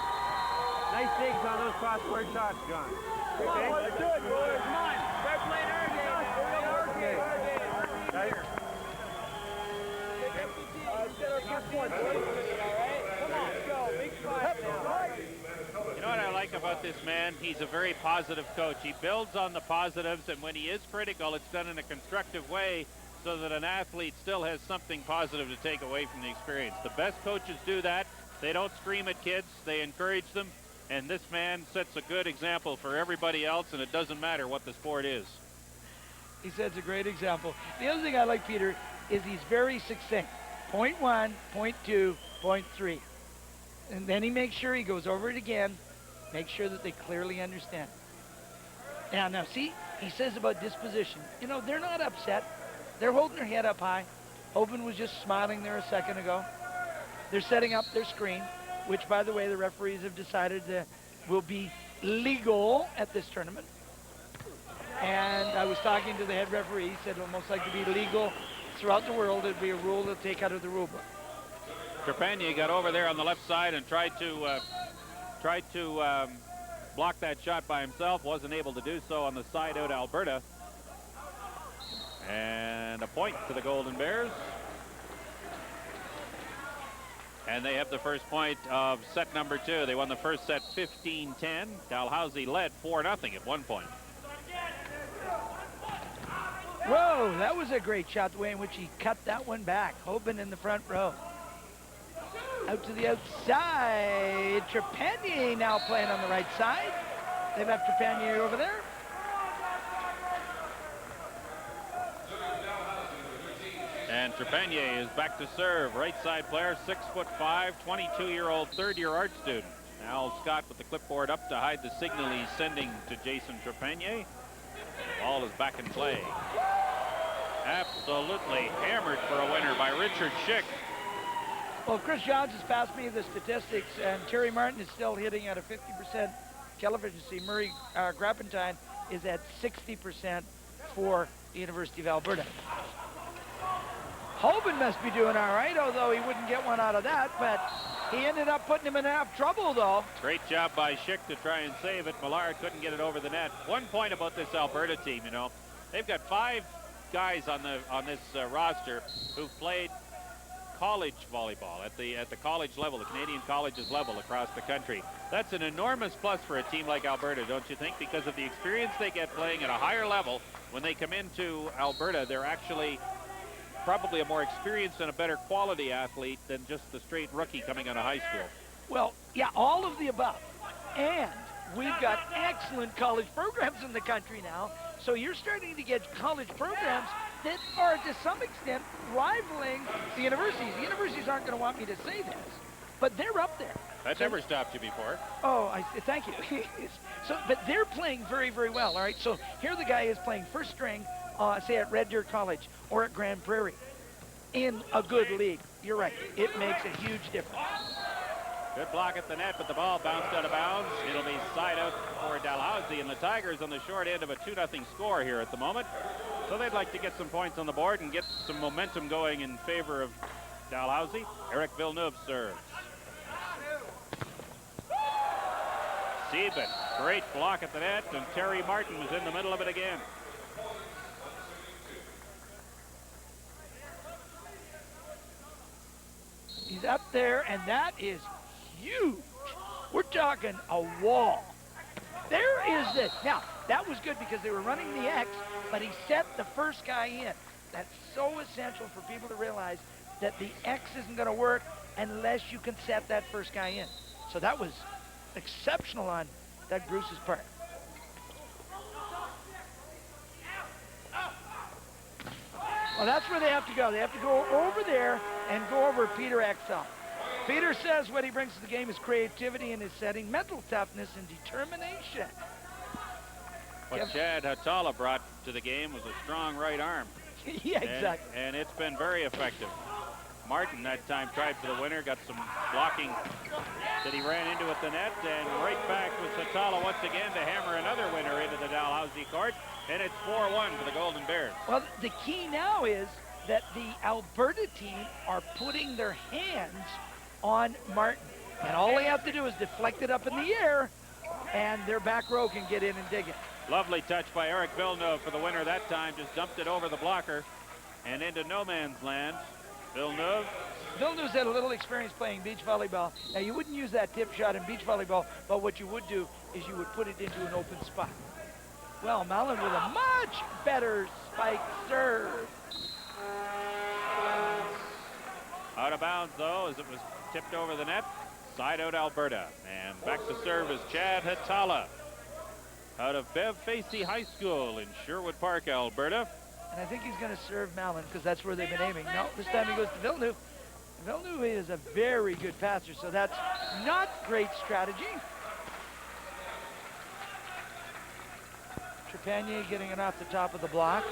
Nice digs on those cross-square shots, John. Okay? Let's do it, boys. Come on. Start playing our game. You know what I like about this man? He's a very positive coach. He builds on the positives, and when he is critical, it's done in a constructive way so that an athlete still has something positive to take away from the experience. The best coaches do that. They don't scream at kids. They encourage them, and this man sets a good example for everybody else, and it doesn't matter what the sport is. He sets a great example. The other thing I like, Peter, is he's very succinct. Point 1, point 2, point 3. And then he makes sure he goes over it again, make sure that they clearly understand. Now see, he says about disposition. You know, they're not upset. They're holding their head up high. Hoban was just smiling there a second ago. They're setting up their screen, which, by the way, the referees have decided will be legal at this tournament. And I was talking to the head referee. He said it'll most likely be legal throughout the world. It'd be a rule to take out of the rule book. Trepanier got over there on the left side and tried to block that shot by himself. Wasn't able to do so on the side out Alberta. And a point to the Golden Bears. And they have the first point of set number 2. They won the first set 15-10. Dalhousie led 4-0 at one point. Whoa, that was a great shot, the way in which he cut that one back. Hoban in the front row. Out to the outside. Trepanier now playing on the right side. They left Trepanier over there. And Trepanier is back to serve. Right side player, 6'5", 22-year-old third-year art student. Al Scott with the clipboard up to hide the signal he's sending to Jason Trepanier. Ball is back in play. Absolutely hammered for a winner by Richard Schick. Well, Chris Johns has passed me the statistics, and Terry Martin is still hitting at a 50% kill efficiency. Murray Grappentine is at 60% for the University of Alberta. Hoban must be doing all right, although he wouldn't get one out of that, but he ended up putting him in enough trouble, though. Great job by Schick to try and save it. Millard couldn't get it over the net. 1 point about this Alberta team, you know. They've got 5 guys on this roster who've played college volleyball at the college level, the Canadian colleges level across the country. That's an enormous plus for a team like Alberta, don't you think? Because of the experience they get playing at a higher level, when they come into Alberta, they're actually probably a more experienced and a better quality athlete than just the straight rookie coming out of high school. Well, yeah, all of the above. And we've got excellent college programs in the country now. So you're starting to get college programs that are, to some extent, rivaling the universities. The universities aren't going to want me to say this, but they're up there. That never stopped you before. Oh, thank you. But they're playing very, very well, all right? So here the guy is playing first string, say at Red Deer College or at Grand Prairie in a good league. You're right. It makes a huge difference. Good block at the net, but the ball bounced out of bounds. It'll be side out for Dalhousie, and the Tigers on the short end of a 2-0 score here at the moment. So they'd like to get some points on the board and get some momentum going in favor of Dalhousie. Eric Villeneuve serves. Sieben, great block at the net, and Terry Martin was in the middle of it again. He's up there, and that is huge. We're talking a wall. There is this. Now, that was good because they were running the X, but he set the first guy in. That's so essential for people to realize that the X isn't going to work unless you can set that first guy in. So that was exceptional on Doug Bruce's part. Well, that's where they have to go. They have to go over there and go over Peter Axel. Peter says what he brings to the game is creativity in his setting, mental toughness, and determination. What Chad Hatala brought to the game was a strong right arm. Yeah, exactly. And it's been very effective. Martin that time tried for the winner, got some blocking that he ran into at the net, and right back was Hatala once again to hammer another winner into the Dalhousie court, and it's 4-1 for the Golden Bears. Well, the key now is that the Alberta team are putting their hands on Martin, and all they have to do is deflect it up in the air, and their back row can get in and dig it. Lovely touch by Eric Villeneuve for the winner that time, just dumped it over the blocker and into no man's land. Villeneuve's had a little experience playing beach volleyball. Now, you wouldn't use that tip shot in beach volleyball, but what you would do is you would put it into an open spot. Well, Mallon with a much better spike serve. Out of bounds, though, as it was tipped over the net. Side out Alberta. And back to serve is Chad Hatala out of Bev Facey High School in Sherwood Park, Alberta. And I think he's going to serve Mallon because that's where they've been aiming. No, this time he goes to Villeneuve. Villeneuve is a very good passer, so that's not great strategy. Trepanier getting it off the top of the block.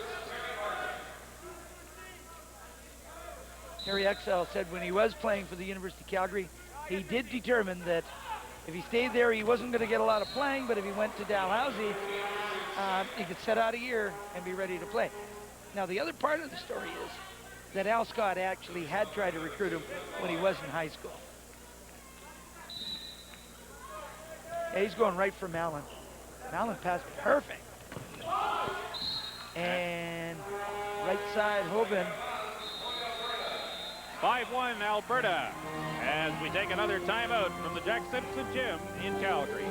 Harry Exel said when he was playing for the University of Calgary, he did determine that if he stayed there, he wasn't going to get a lot of playing, but if he went to Dalhousie, he could set out a year and be ready to play. Now, the other part of the story is that Al Scott actually had tried to recruit him when he was in high school. Yeah, he's going right for Mallon. Mallon passed perfect. And right side, Hoban. 5-1 Alberta as we take another timeout from the Jack Simpson Gym in Calgary.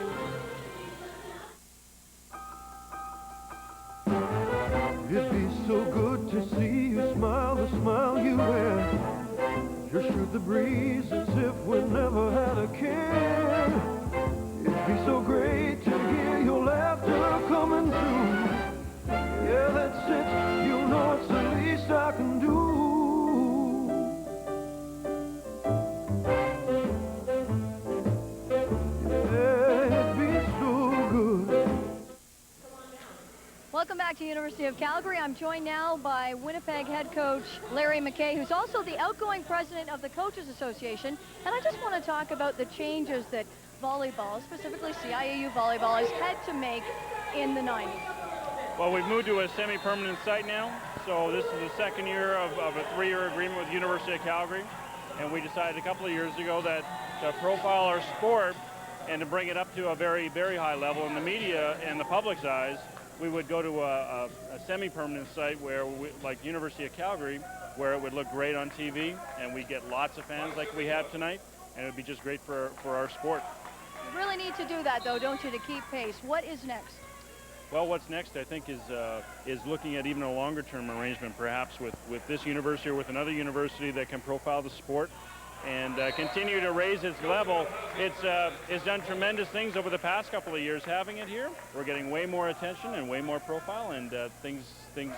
It'd be so good to see you smile, the smile you wear. Just shoot the breeze as if we never had a care. It'd be so great to hear your laughter coming through. Yeah, that's it, you know it's the least I can do. Welcome back to University of Calgary. I'm joined now by Winnipeg head coach Larry McKay, who's also the outgoing president of the Coaches Association. And I just want to talk about the changes that volleyball, specifically CIAU volleyball, has had to make in the 90s. Well, we've moved to a semi-permanent site now. So this is the second year of a 3-year agreement with University of Calgary. And we decided a couple of years ago that to profile our sport and to bring it up to a very, very high level in the media and the public's eyes, we would go to a semi-permanent site where, like University of Calgary, where it would look great on TV and we get lots of fans like we have tonight, and it would be just great for our sport. You really need to do that, though, don't you, to keep pace? What is next? Well, what's next, I think, is looking at even a longer-term arrangement, perhaps with this university or with another university that can profile the sport and continue to raise its level. It's done tremendous things over the past couple of years having it here. We're getting way more attention and way more profile, and things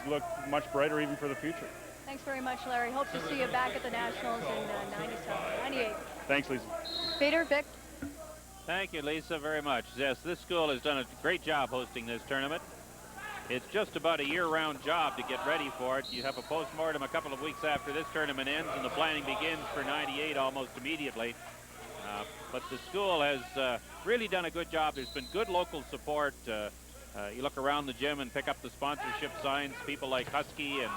look much brighter even for the future. Thanks very much, Larry. Hope to see you back at the Nationals in 97, 98. Thanks, Lisa. Peter, Vic. Thank you, Lisa, very much. Yes, this school has done a great job hosting this tournament. It's just about a year-round job to get ready for it. You have a postmortem a couple of weeks after this tournament ends, and the planning begins for 98 almost immediately. But the school has really done a good job. There's been good local support. You look around the gym and pick up the sponsorship signs. People like Husky and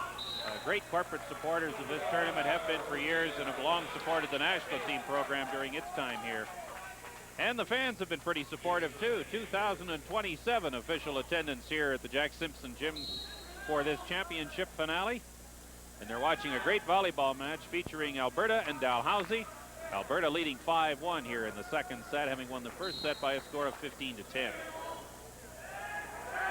great corporate supporters of this tournament have been for years and have long supported the national team program during its time here. And the fans have been pretty supportive, too. 2,027 official attendance here at the Jack Simpson Gym for this championship finale. And they're watching a great volleyball match featuring Alberta and Dalhousie. Alberta leading 5-1 here in the second set, having won the first set by a score of 15-10.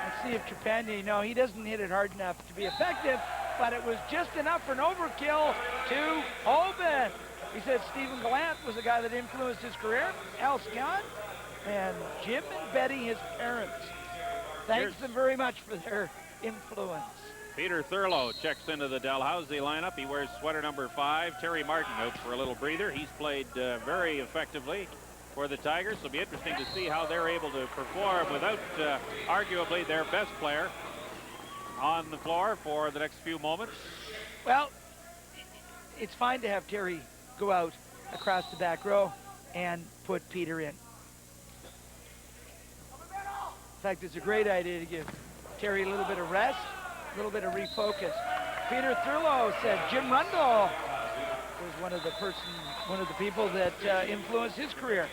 Let's see if Trepanier, no, he doesn't hit it hard enough to be effective, but it was just enough for an overkill to Hoban. He said Stephen Gallant was the guy that influenced his career. Al Scott and Jim and Betty, his parents. Thanks them very much for their influence. Peter Thurlow checks into the Dalhousie lineup. He wears sweater number 5. Terry Martin out for a little breather. He's played very effectively for the Tigers. It'll be interesting to see how they're able to perform without arguably their best player on the floor for the next few moments. Well, it's fine to have Terry go out across the back row and put Peter in. In fact, it's a great idea to give Terry a little bit of rest, a little bit of refocus. Peter Thurlow said Jim Rundle was one of the people that influenced his career,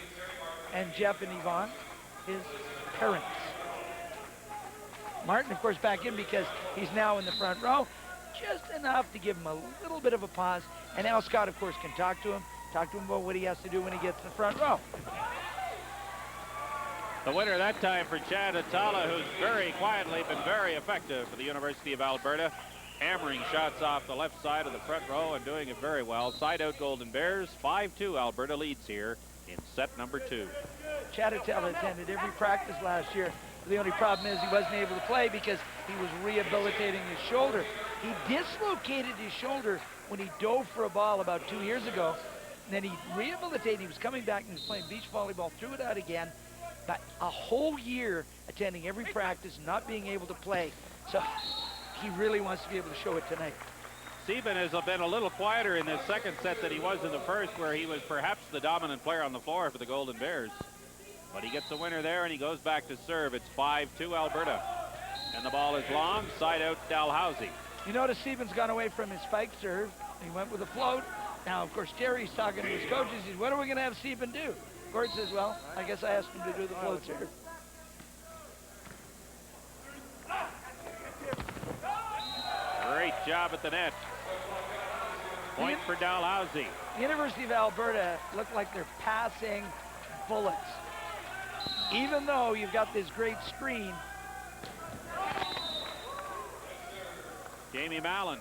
and Jeff and Yvonne, his parents. Martin, of course, back in because he's now in the front row, just enough to give him a little bit of a pause. And Al Scott, of course, can talk to him about what he has to do when he gets to the front row. The winner that time for Chad Atala, who's very quietly been very effective for the University of Alberta, hammering shots off the left side of the front row and doing it very well. Side out Golden Bears, 5-2 Alberta leads here in set number 2. Chad Atala attended every practice last year. The only problem is he wasn't able to play because he was rehabilitating his shoulder. He dislocated his shoulder when he dove for a ball about 2 years ago. And then he rehabilitated. He was coming back and he was playing beach volleyball, threw it out again. But a whole year attending every practice, not being able to play. So he really wants to be able to show it tonight. Sieben has been a little quieter in this second set than he was in the first, where he was perhaps the dominant player on the floor for the Golden Bears. But he gets the winner there, and he goes back to serve. It's 5-2 Alberta. And the ball is long, side out Dalhousie. You notice Stevens gone away from his spike serve. He went with a float. Now, of course, Terry's talking to his coaches. He says, what are we going to have Stephen do? Gord says, well, I guess I asked him to do the float serve. Great job at the net. Point for Dalhousie. The University of Alberta look like they're passing bullets. Even though you've got this great screen. Jamie Mallon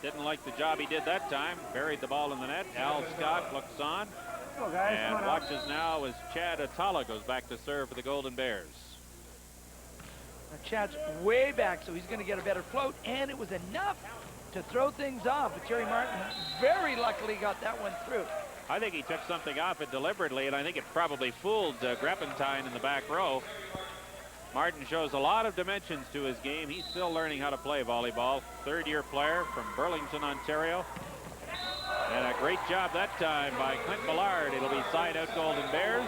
didn't like the job he did that time. Buried the ball in the net. Al Scott looks on. And watches now as Chad Atala goes back to serve for the Golden Bears. Now Chad's way back, so he's going to get a better float. And it was enough to throw things off. But Terry Martin very luckily got that one through. I think he took something off it deliberately, and I think it probably fooled Greppentine in the back row. Martin shows a lot of dimensions to his game. He's still learning how to play volleyball. Third-year player from Burlington, Ontario. And a great job that time by Clint Millard. It'll be side out Golden Bears.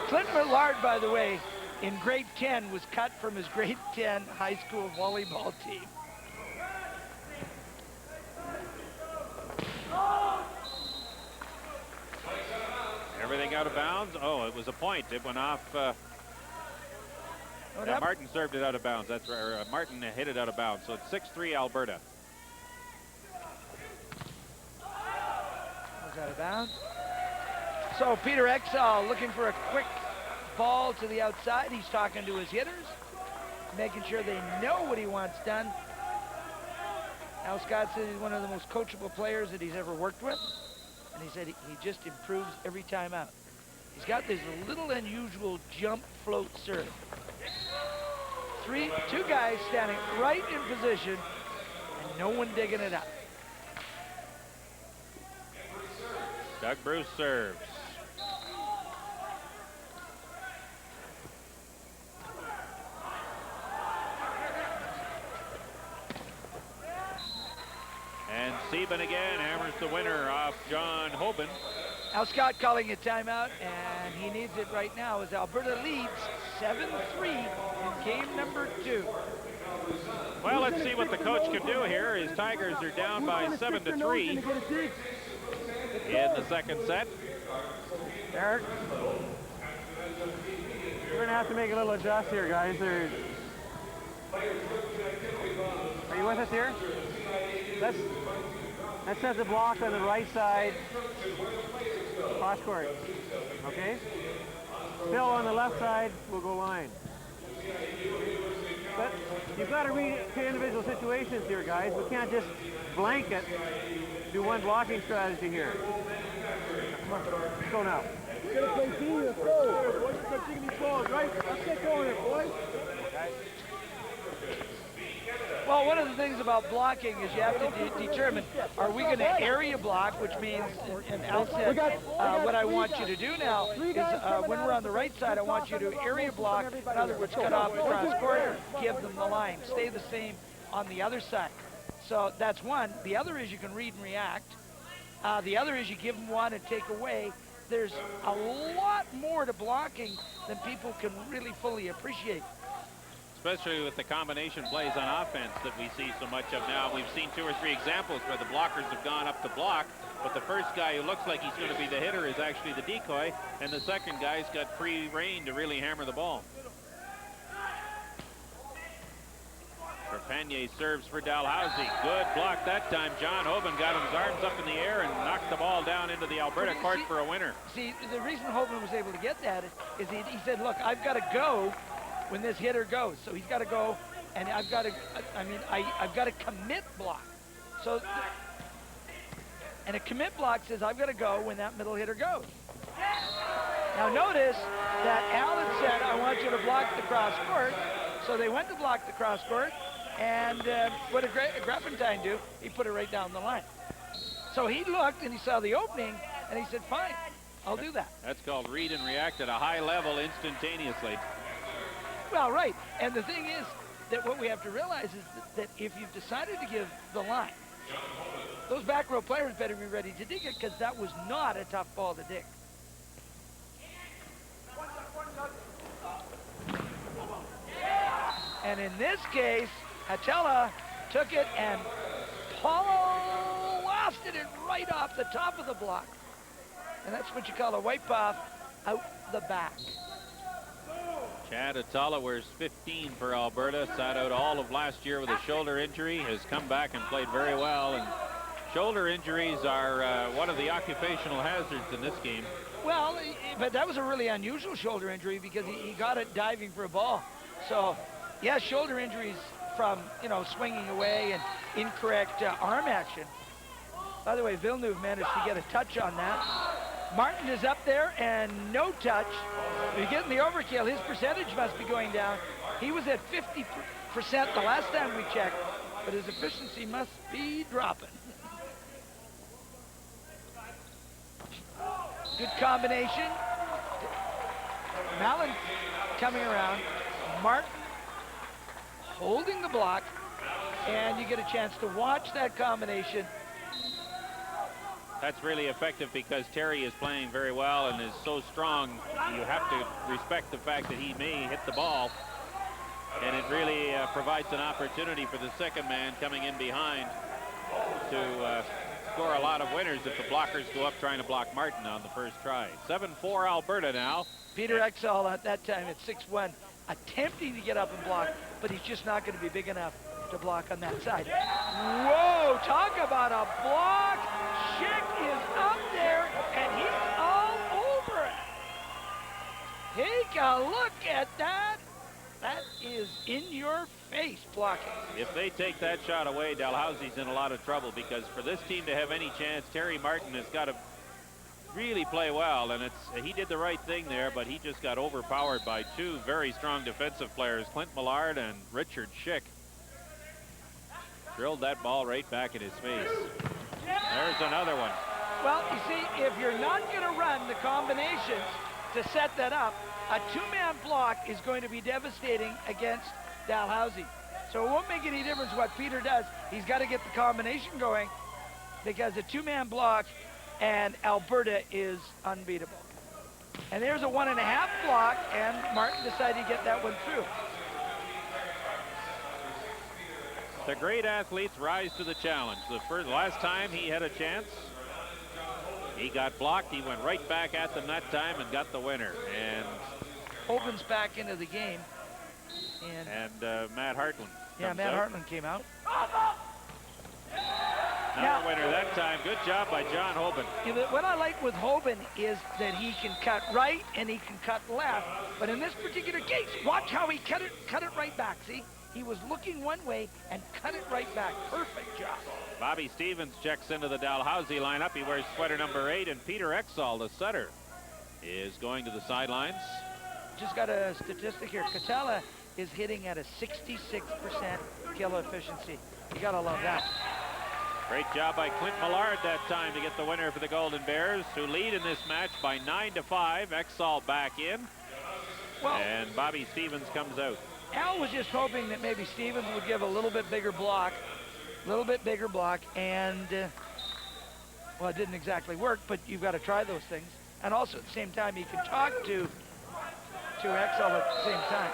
Clint Millard, by the way, in grade 10 was cut from his grade 10 high school volleyball team. Everything out of bounds. Oh, it was a point. It went off. Martin served it out of bounds. That's right. Martin hit it out of bounds. So it's 6-3 Alberta. Was out of bounds. So Peter Exall looking for a quick ball to the outside. He's talking to his hitters, making sure they know what he wants done. Al Scott says he's one of the most coachable players that he's ever worked with. And he said he just improves every time out. He's got this little unusual jump float serve. Two guys standing right in position and no one digging it up. Doug Bruce serves. And Sieben again hammers the winner off John Hoban. Al Scott calling a timeout, and he needs it right now as Alberta leads 7-3 in game number 2. Well, let's see what the coach can do here. His Tigers are down by 7-3 in the second set. Eric, we're going to have to make a little adjust here, guys. Are you with us here? Let's set the block on the right side. Cross court. Okay? Still on the left side, we'll go line. But you've got to read individual situations here, guys. We can't just blanket do one blocking strategy here. Come on, let's go now. We're going to play D, let's go. Boys, let's take these balls, right? Let's get going here, boys. Well, Well, one of the things about blocking is you have to determine, are we going to area block, which means, and Al said, what I want you to do now is when we're on the right side, I want you to area block, in other words, cut off the cross court, give them the line. Stay the same on the other side. So that's one. The other is you can read and react. The other is you give them one and take away. There's a lot more to blocking than people can really fully appreciate. Especially with the combination plays on offense that we see so much of now. We've seen 2 or 3 examples where the blockers have gone up to block, but the first guy who looks like he's going to be the hitter is actually the decoy, and the second guy's got free rein to really hammer the ball. Trepanier serves for Dalhousie. Good block that time. John Hoban got his arms up in the air and knocked the ball down into the Alberta court for a winner. See, the reason Hoban was able to get that is he said, look, I've got to go when this hitter goes. So he's got to go, and I've got to, I've got to commit block. So, and a commit block says I've got to go when that middle hitter goes. Now notice that Al had said, I want you to block the cross court. So they went to block the cross court, and what did Graffentine do? He put it right down the line. So he looked and he saw the opening, and he said, fine, I'll do that. That's called read and react at a high level instantaneously. Well, right. And the thing is that what we have to realize is that if you've decided to give the line, those back row players better be ready to dig it, because that was not a tough ball to dig. And in this case, Hatella took it and blasted it right off the top of the block. And that's what you call a wipe off out the back. Chad Hatella wears 15 for Alberta. Sat out all of last year with a shoulder injury. Has come back and played very well. And shoulder injuries are one of the occupational hazards in this game. Well, but that was a really unusual shoulder injury because he got it diving for a ball. So, yeah, shoulder injuries from, you know, swinging away and incorrect arm action. By the way, Villeneuve managed to get a touch on that. Martin is up there and no touch. He's getting the overkill. His percentage must be going down. He was at 50% the last time we checked, but his efficiency must be dropping. Good combination. Mallon coming around. Martin holding the block, and you get a chance to watch that combination. That's really effective because Terry is playing very well and is so strong. You have to respect the fact that he may hit the ball, and it really provides an opportunity for the second man coming in behind to score a lot of winners if the blockers go up trying to block Martin on the first try. 7-4 Alberta now. Peter Exall at that time at 6'1", attempting to get up and block, but he's just not going to be big enough to block on that side. Whoa, talk about a block. Schick is up there, and he's all over it. Take a look at that. That is in your face blocking. If they take that shot away, Dalhousie's in a lot of trouble, because for this team to have any chance, Terry Martin has got to really play well, and he did the right thing there, but he just got overpowered by two very strong defensive players, Clint Millard and Richard Schick. Drilled that ball right back in his face. There's another one. Well, you see, if you're not going to run the combinations to set that up, a two-man block is going to be devastating against Dalhousie. So it won't make any difference what Peter does. He's got to get the combination going, because a two-man block and Alberta is unbeatable. And there's a 1.5 block, and Martin decided to get that one through. The great athletes rise to the challenge. The last time he had a chance, he got blocked. He went right back at them that time and got the winner. And Hoban's back into the game. And Matt Hartland. Yeah, Matt Hartland came out. Another winner that time. Good job by John Hoban. Yeah, what I like with Hoban is that he can cut right and he can cut left. But in this particular case, watch how he cut it right back. See? He was looking one way and cut it right back. Perfect job. Bobby Stevens checks into the Dalhousie lineup. He wears sweater number 8, and Peter Exall, the setter, is going to the sidelines. Just got a statistic here. Catella is hitting at a 66% kill efficiency. You gotta love that. Great job by Clint Millard that time to get the winner for the Golden Bears, who lead in this match by 9-5. Exall back in. Well, and Bobby Stevens comes out. Al was just hoping that maybe Stevens would give a little bit bigger block, and well, it didn't exactly work, but you've got to try those things. And also at the same time, you can talk to Exall at the same time.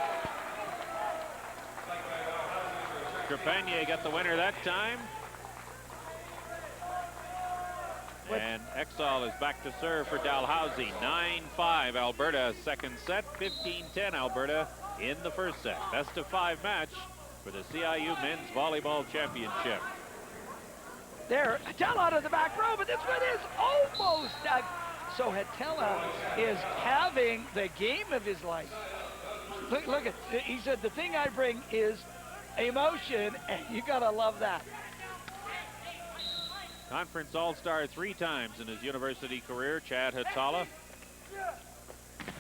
Trepanier got the winner that time. And Exall is back to serve for Dalhousie. 9-5 Alberta second set, 15-10 Alberta in the first set. Best of 5 match for the CIU Men's Volleyball Championship. There, Hatella out of the back row, but this one is almost done. So Hatella is having the game of his life. Look at, he said, the thing I bring is emotion, and you gotta love that. Conference All-Star 3 times in his university career, Chad Hatala.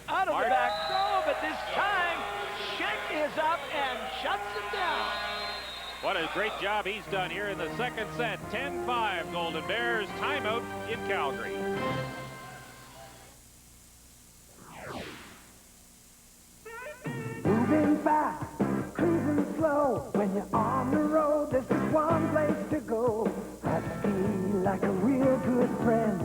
Out of the back row, but this time, Schick is up and shuts him down. What a great job he's done here in the second set. 10-5 Golden Bears, timeout in Calgary. Moving fast, cruising slow. When you're on the road, there's just one place to go. Husky, like a real good friend.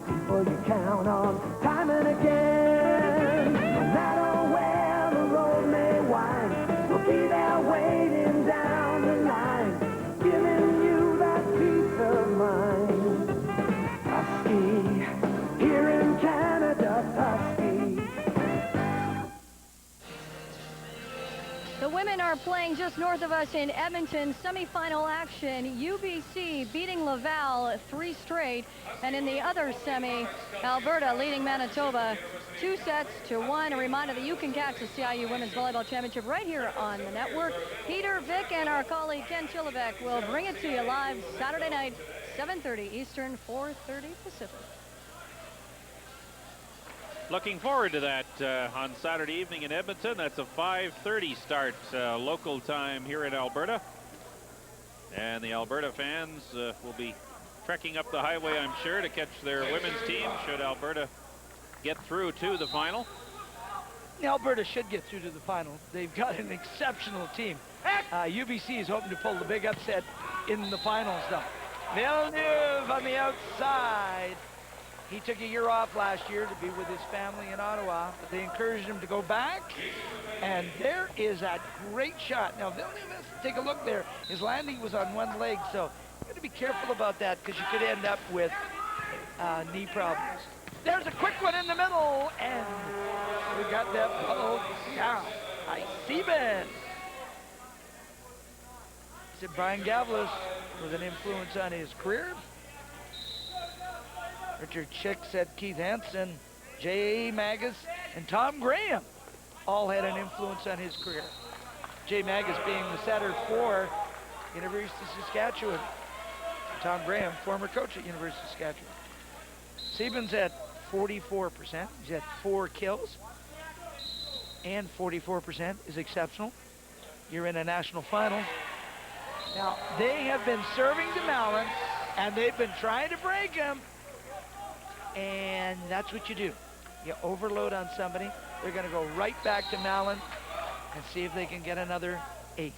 People you count on time and again. No matter where the road may wind, we'll be there waiting down the line, giving you that peace of mind. Husky, here in Canada, Husky. The women are playing just north of us in Edmonton. Semi-final action. UBC beating Laval 3 straight. And in the other semi, Alberta leading Manitoba 2-1. A reminder that you can catch the CIU Women's Volleyball Championship right here on the network. Peter Vick and our colleague Ken Chilivek will bring it to you live Saturday night, 7:30 Eastern, 4:30 Pacific. Looking forward to that on Saturday evening in Edmonton. That's a 5:30 start local time here in Alberta. And the Alberta fans will be trekking up the highway, I'm sure, to catch their women's team should Alberta get through to the final. Alberta should get through to the final. They've got an exceptional team. UBC is hoping to pull the big upset in the finals, though. Villeneuve on the outside. He took a year off last year to be with his family in Ottawa, but they encouraged him to go back, and there is that great shot. Now, Villeneuve has to take a look there. His landing was on one leg, so you got to be careful about that because you could end up with knee problems. There's a quick one in the middle, and we got that ball down by Sieben. Said Brian Gavlis with an influence on his career. Richard Schick said Keith Hansen, Jay Magus, and Tom Graham all had an influence on his career. Jay Magus being the setter for University of Saskatchewan. Tom Graham, former coach at University of Saskatchewan. Siebens at 44%. He's had 4 kills. And 44% is exceptional. You're in a national final. Now, they have been serving to Mallon, and they've been trying to break him. And that's what you do. You overload on somebody. They're going to go right back to Mallon and see if they can get another ace.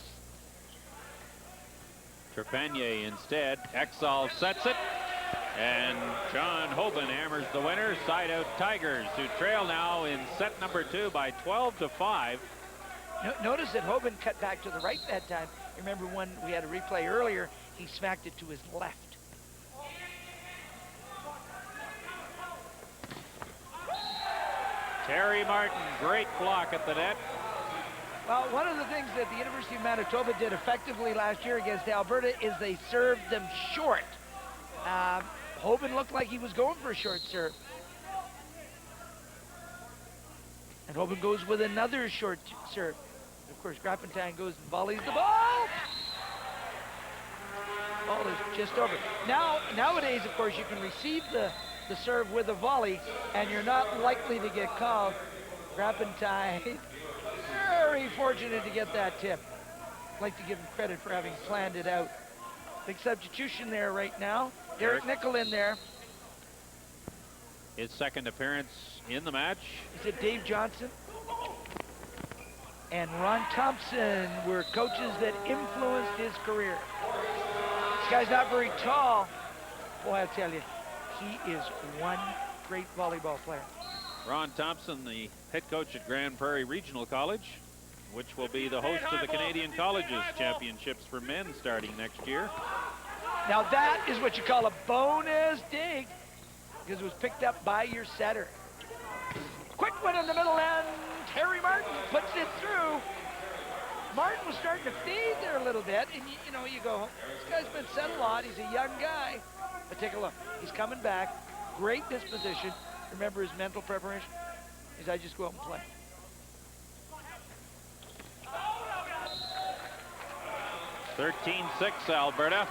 Trepanier instead. Exall sets it. And John Hoban hammers the winner. Side out Tigers, who trail now in set number 2 by 12-5. Notice that Hoban cut back to the right that time. Remember when we had a replay earlier, he smacked it to his left. Terry Martin, great block at the net. Well, one of the things that the University of Manitoba did effectively last year against Alberta is they served them short. Hoban looked like he was going for a short serve. And Hoban goes with another short serve. Of course, Grappentine goes and volleys the ball. Ball is just over. Nowadays, of course, you can receive the serve with a volley, and you're not likely to get called. Grappentine very fortunate to get that tip. I'd like to give him credit for having planned it out. Big substitution there right now. Derek Nickel in there. His second appearance in the match. Is it Dave Johnson? And Ron Thompson were coaches that influenced his career. This guy's not very tall. Boy, I'll tell you, he is one great volleyball player. Ron Thompson, the head coach at Grand Prairie Regional College, which will be the host of the Canadian Colleges Championships for men starting next year. Now that is what you call a bonus dig, because it was picked up by your setter. Quick one in the middle, and Terry Martin puts it through. Martin was starting to fade there a little bit, and you know, you go, this guy's been set a lot. He's a young guy. But take a look. He's coming back. Great disposition. Remember his mental preparation? Is I just go out and play. (13-6) Alberta.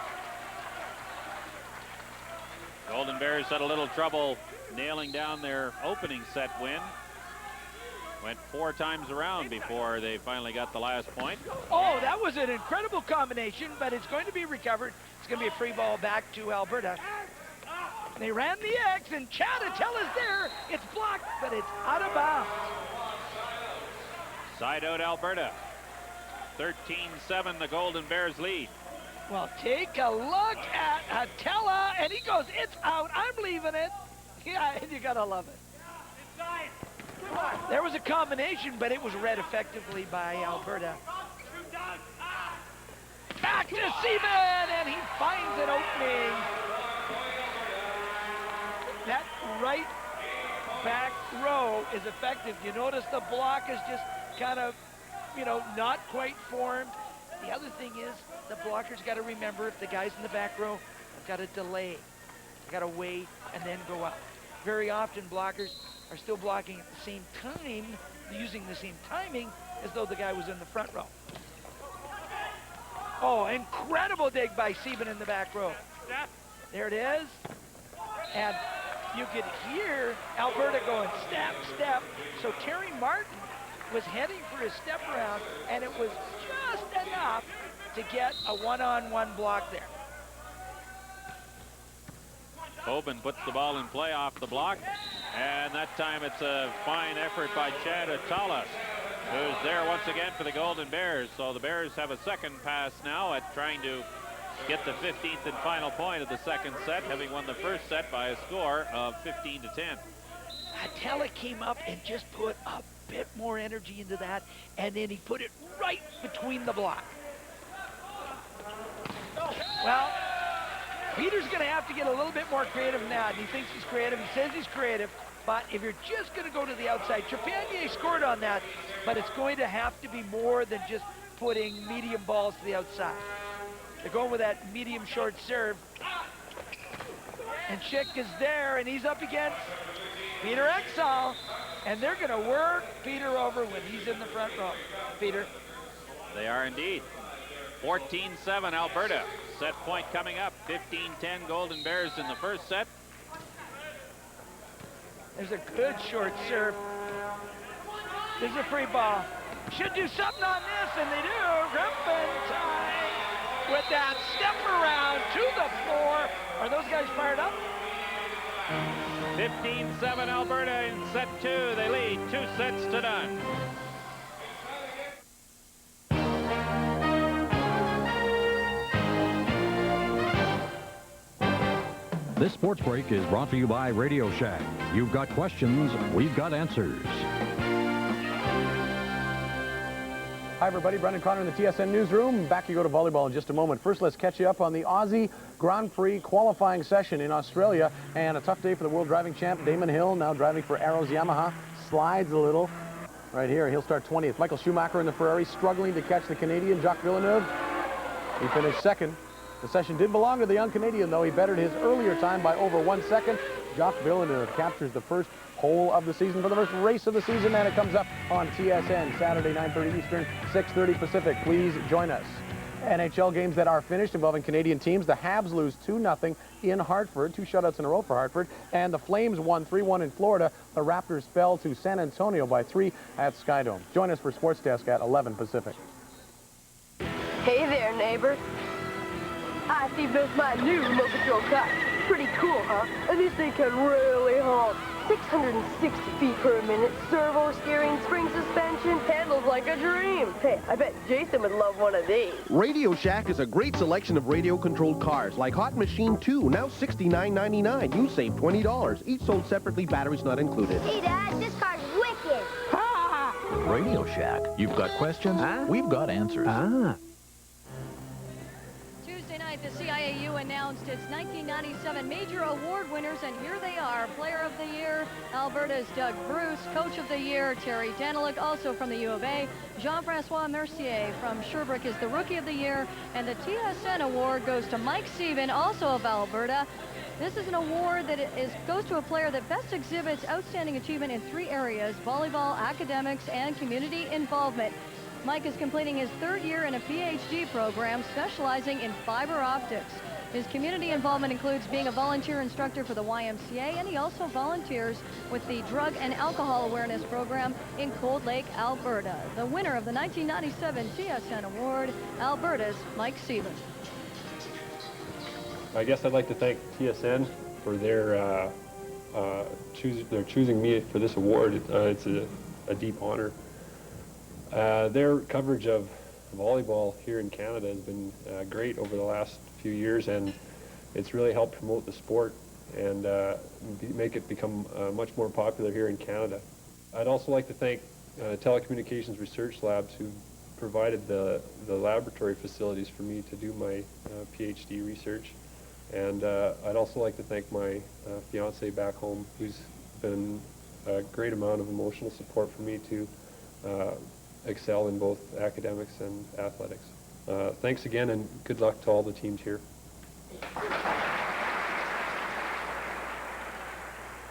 Golden Bears had a little trouble nailing down their opening set win. Went 4 times around before they finally got the last point. Oh, that was an incredible combination, but it's going to be recovered. It's going to be a free ball back to Alberta. They ran the X, and Chad Attella's there. It's blocked, but it's out of bounds. Side out Alberta. 13-7, the Golden Bears lead. Well, take a look at Attella, and he goes, it's out. I'm leaving it. Yeah, you got to love it. There was a combination, but it was read effectively by Alberta. Back to Seaman, and he finds an opening. That right back row is effective. You notice the block is just kind of, you know, not quite formed. The other thing is the blocker's got to remember, if the guys in the back row have got to delay, got to wait and then go up. Very often blockers are still blocking at the same time, using the same timing as though the guy was in the front row. Oh, incredible dig by Sieben in the back row. There it is. And you could hear Alberta going step, step. So Terry Martin was heading for his step around, and it was just enough to get a one-on-one block there. Hoban puts the ball in play off the block, and that time it's a fine effort by Chad Attella, who's there once again for the Golden Bears. So the Bears have a second pass now at trying to get the 15th and final point of the second set, having won the first set by a score of 15-10. Attella came up and just put a bit more energy into that, and then he put it right between the block. Well, Peter's going to have to get a little bit more creative now. He thinks he's creative. He says he's creative. But if you're just going to go to the outside, Trepanier scored on that, but it's going to have to be more than just putting medium balls to the outside. They're going with that medium short serve. And Schick is there, and he's up against Peter Exall. And they're going to work Peter over when he's in the front row. Peter. They are indeed. 14-7 Alberta. Set point coming up. 15-10 Golden Bears in the first set. There's a good short serve. There's a free ball. Should do something on this, and they do. Rumpentine with that step around to the floor. Are those guys fired up? 15-7 Alberta in set 2. They lead 2 sets to none. This sports break is brought to you by Radio Shack. You've got questions, we've got answers. Hi, everybody. Brendan Connor in the TSN Newsroom. Back you go to volleyball in just a moment. First, let's catch you up on the Aussie Grand Prix qualifying session in Australia. And a tough day for the world driving champ, Damon Hill, now driving for Arrows Yamaha. Slides a little. Right here, he'll start 20th. Michael Schumacher in the Ferrari, struggling to catch the Canadian, Jacques Villeneuve. He finished second. The session did belong to the young Canadian, though. He bettered his earlier time by over 1 second. Jacques Villeneuve captures the first pole of the season for the first race of the season, and it comes up on TSN Saturday, 9:30 Eastern, 6:30 Pacific. Please join us. NHL games that are finished involving Canadian teams. The Habs lose 2-0 in Hartford, 2 shutouts in a row for Hartford, and the Flames won 3-1 in Florida. The Raptors fell to San Antonio by 3 at Skydome. Join us for Sports Desk at 11 Pacific. Hey there, neighbor. I see this my new remote control car. Pretty cool, huh? And this thing can really haul. 660 feet per minute, servo steering, spring suspension, handles like a dream. Hey, I bet Jason would love one of these. Radio Shack is a great selection of radio-controlled cars, like Hot Machine 2, now $69.99. You save $20. Each sold separately, batteries not included. Hey, Dad, this car's wicked. Ha! Radio Shack. You've got questions? We've got answers. Tuesday night, the CIAU announced its 1997 major award winners, and here they are. Player of the Year, Alberta's Doug Bruce. Coach of the Year, Terry Daniluk, also from the U of A. Jean-Francois Mercier from Sherbrooke is the Rookie of the Year, and the TSN award goes to Mike Sieben, also of Alberta. This is an award that goes to a player that best exhibits outstanding achievement in 3 areas: volleyball, academics, and community involvement. Mike is completing his 3rd year in a PhD program specializing in fiber optics. His community involvement includes being a volunteer instructor for the YMCA, and he also volunteers with the Drug and Alcohol Awareness Program in Cold Lake, Alberta. The winner of the 1997 TSN Award, Alberta's Mike Sieben. I guess I'd like to thank TSN for their choosing me for this award. It's a deep honor. Their coverage of volleyball here in Canada has been great over the last few years, and it's really helped promote the sport and make it become much more popular here in Canada. I'd also like to thank Telecommunications Research Labs, who provided the laboratory facilities for me to do my PhD research. And I'd also like to thank my fiance back home, who's been a great amount of emotional support for me to excel in both academics and athletics. Thanks again, and good luck to all the teams here.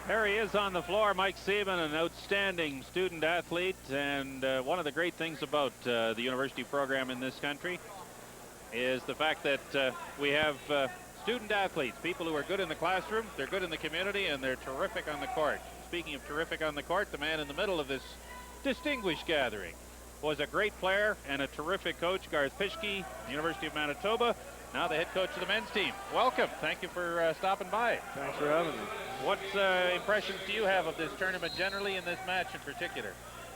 There he is on the floor, Mike Sieben, an outstanding student athlete, and one of the great things about the university program in this country is the fact that we have student athletes, people who are good in the classroom, they're good in the community, and they're terrific on the court. Speaking of terrific on the court, the man in the middle of this distinguished gathering was a great player and a terrific coach, Garth Pischke, University of Manitoba, now the head coach of the men's team. Welcome. Thank you for stopping by. Thanks for having me. What impressions do you have of this tournament generally and this match in particular?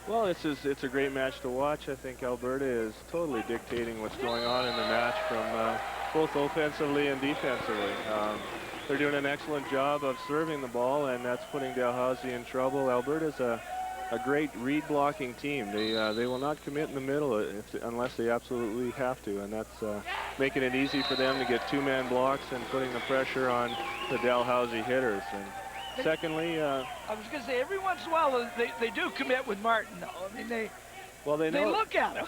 Well, it's a great match to watch. I think Alberta is totally dictating what's going on in the match from both offensively and defensively. They're doing an excellent job of serving the ball, and that's putting Dalhousie in trouble. Alberta's a great read blocking team. They will not commit in the middle unless they absolutely have to, and that's making it easy for them to get 2-man blocks and putting the pressure on the Dalhousie hitters. And secondly, I was going to say, every once in a while they do commit with Martin, though. I mean, they look at him.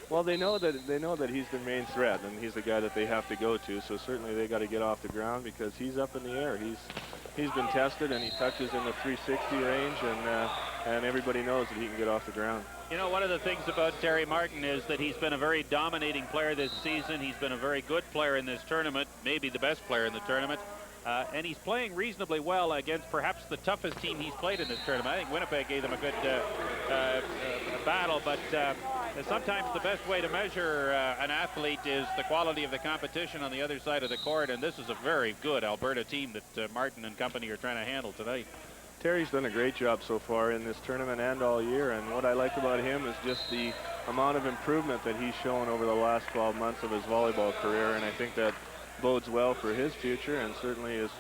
Well, they know that he's their main threat, and he's the guy that they have to go to. So certainly they got to get off the ground because he's up in the air. He's been tested, and he touches in the 360 range, and everybody knows that he can get off the ground. You know, one of the things about Terry Martin is that he's been a very dominating player this season. He's been a very good player in this tournament, maybe the best player in the tournament. And he's playing reasonably well against perhaps the toughest team he's played in this tournament. I think Winnipeg gave them a good battle, but sometimes the best way to measure an athlete is the quality of the competition on the other side of the court, and this is a very good Alberta team that Martin and company are trying to handle tonight. Terry's done a great job so far in this tournament and all year, and what I like about him is just the amount of improvement that he's shown over the last 12 months of his volleyball career, and I think that bodes well for his future and certainly is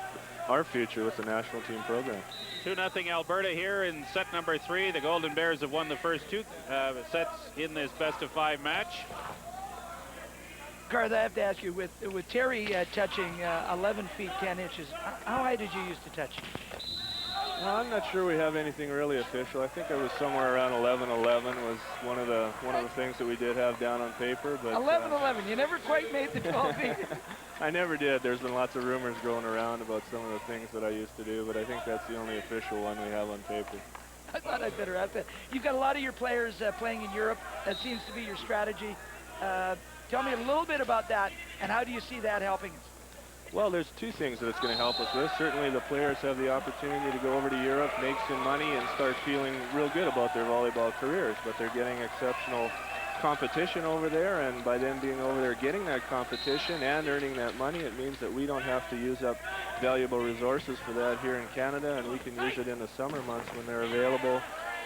our future with the national team program. 2-0 Alberta here in set number 3. The Golden Bears have won the first 2 sets in this best-of-5 match. Garth, I have to ask you, with Terry touching 11 feet 10 inches, how high did you used to touch? Well, I'm not sure we have anything really official. I think it was somewhere around 11-11 was one of the things that we did have down on paper. But 11-11, you never quite made the 12 feet. I never did. There's been lots of rumors going around about some of the things that I used to do, but I think that's the only official one we have on paper. I thought I'd better ask that. You've got a lot of your players playing in Europe. That seems to be your strategy. Tell me a little bit about that, and how do you see that helping us? Well, there's two things that it's going to help us with. Certainly the players have the opportunity to go over to Europe, make some money, and start feeling real good about their volleyball careers. But they're getting exceptional competition over there, and by them being over there getting that competition and earning that money, it means that we don't have to use up valuable resources for that here in Canada, and we can use it in the summer months when they're available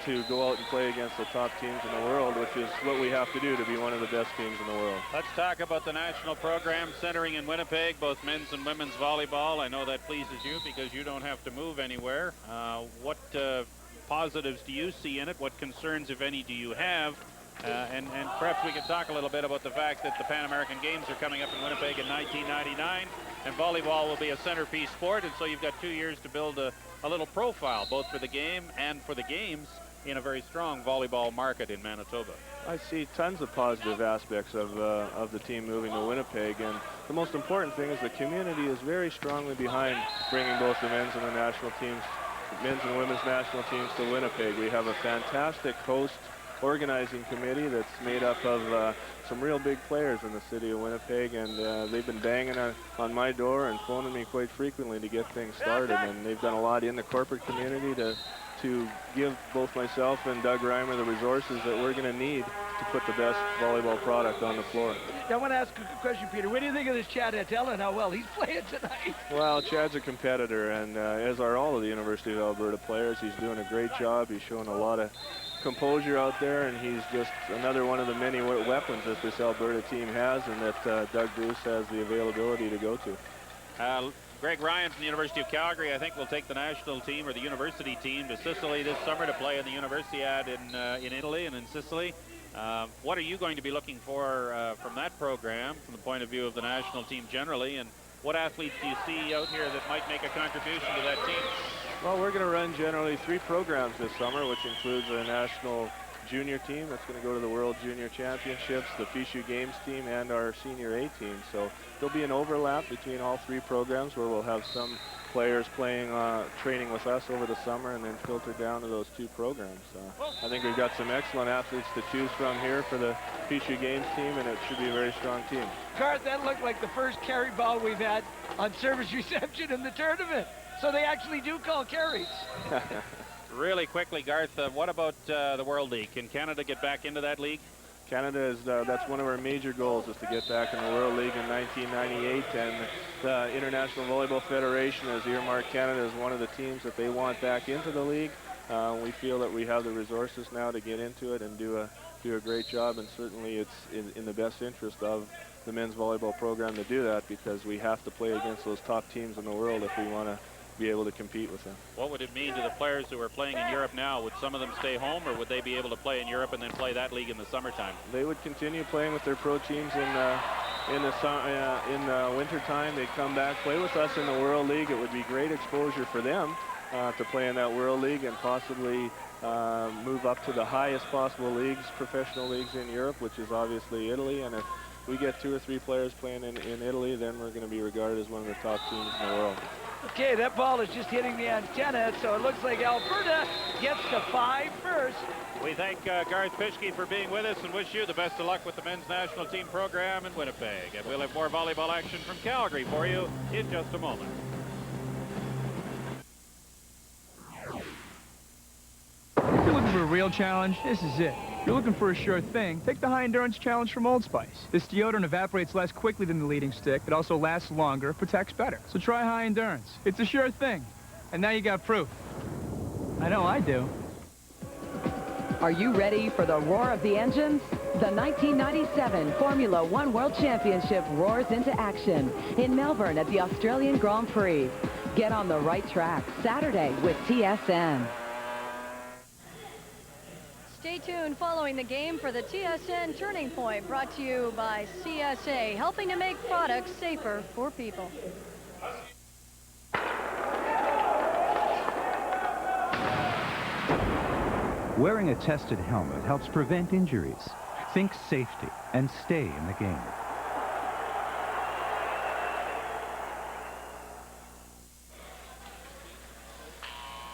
to go out and play against the top teams in the world, which is what we have to do to be one of the best teams in the world. Let's talk about the national program centering in Winnipeg, both men's and women's volleyball. I know that pleases you because you don't have to move anywhere. What positives do you see in it? What concerns, if any, do you have? And perhaps we could talk a little bit about the fact that the Pan American Games are coming up in Winnipeg in 1999, and volleyball will be a centerpiece sport, and so you've got 2 years to build a little profile, both for the game and for the games, in a very strong volleyball market in Manitoba. I see tons of positive aspects of the team moving to Winnipeg, and the most important thing is the community is very strongly behind bringing both the men's and the national teams, men's and women's national teams to Winnipeg. We have a fantastic host organizing committee that's made up of some real big players in the city of Winnipeg, and they've been banging on my door and phoning me quite frequently to get things started, and they've done a lot in the corporate community to give both myself and Doug Reimer the resources that we're going to need to put the best volleyball product on the floor. I want to ask a question, Peter. What do you think of this Chad Attell and how well he's playing tonight? Well, Chad's a competitor, and as are all of the University of Alberta players. He's doing a great job. He's showing a lot of composure out there, and he's just another one of the many weapons that this Alberta team has, and that Doug Bruce has the availability to go to. Greg Ryan from the University of Calgary, I think, will take the national team or the university team to Sicily this summer to play in the Universiade in Italy and in Sicily. What are you going to be looking for from that program from the point of view of the national team generally, and what athletes do you see out here that might make a contribution to that team? Well, we're going to run generally 3 programs this summer, which includes a national junior team that's going to go to the World Junior Championships, the FISU Games team, and our Senior A team. So there'll be an overlap between all 3 programs where we'll have some players playing, training with us over the summer and then filter down to those 2 programs. I think we've got some excellent athletes to choose from here for the FISU Games team, and it should be a very strong team. Garth, that looked like the first carry ball we've had on service reception in the tournament. So they actually do call carries. Really quickly, Garth, what about the World League? Can Canada get back into that league? Canada is, that's one of our major goals, is to get back in the World League in 1998, and the International Volleyball Federation has earmarked Canada as one of the teams that they want back into the league. We feel that we have the resources now to get into it and do a great job, and certainly it's in the best interest of the men's volleyball program to do that, because we have to play against those top teams in the world if we want to be able to compete with them. What would it mean to the players who are playing in Europe now? Would some of them stay home, or would they be able to play in Europe and then play that league in the summertime? They would continue playing with their pro teams in winter time. They'd come back, play with us in the World League. It would be great exposure for them to play in that World League and possibly move up to the highest possible leagues, professional leagues in Europe, which is obviously Italy. And if we get 2 or 3 players playing in Italy, then we're going to be regarded as one of the top teams in the world. Okay, that ball is just hitting the antenna, so it looks like Alberta gets to 5 first. We thank Garth Pischke for being with us and wish you the best of luck with the men's national team program in Winnipeg. And we'll have more volleyball action from Calgary for you in just a moment. If you're looking for a real challenge, this is it. If you're looking for a sure thing, take the High Endurance Challenge from Old Spice. This deodorant evaporates less quickly than the leading stick. It also lasts longer, protects better. So try High Endurance. It's a sure thing. And now you got proof. I know I do. Are you ready for the roar of the engines? The 1997 Formula One World Championship roars into action in Melbourne at the Australian Grand Prix. Get on the right track Saturday with TSN. Stay tuned following the game for the TSN Turning Point, brought to you by CSA, helping to make products safer for people. Wearing a tested helmet helps prevent injuries. Think safety and stay in the game.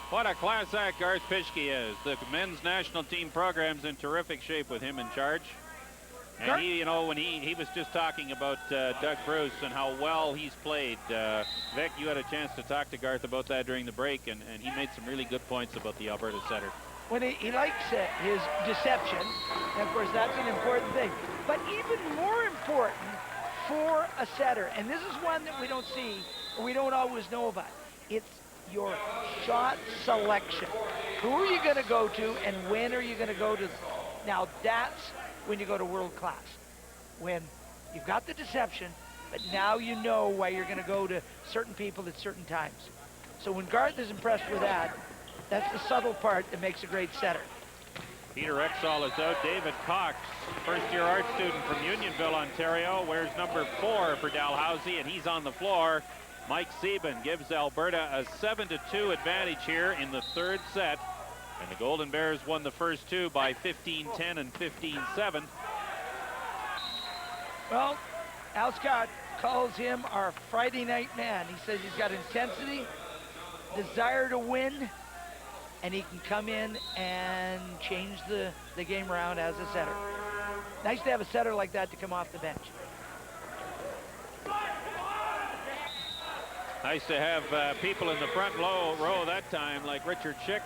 What a class act Garth Pischke is. The men's national team program's in terrific shape with him in charge. And he, you know, when he was just talking about Doug Bruce and how well he's played. Vic, you had a chance to talk to Garth about that during the break, and he made some really good points about the Alberta setter. When he likes his deception, and of course that's an important thing. But even more important for a setter, and this is one that we don't see, or we don't always know about, it's your shot selection. Who are you going to go to, and when are you going to go to? Now that's when you go to world class. When you've got the deception, but now you know why you're going to go to certain people at certain times. So when Garth is impressed with that, that's the subtle part that makes a great setter. Peter Exall is out. David Cox, first-year art student from Unionville, Ontario, wears number 4 for Dalhousie, and he's on the floor. Mike Sieben gives Alberta a 7-2 advantage here in the third set. And the Golden Bears won the first two by 15-10 and 15-7. Well, Al Scott calls him our Friday night man. He says he's got intensity, desire to win, and he can come in and change the game around as a setter. Nice to have a setter like that to come off the bench. Nice to have people in the front row that time, like Richard Schick,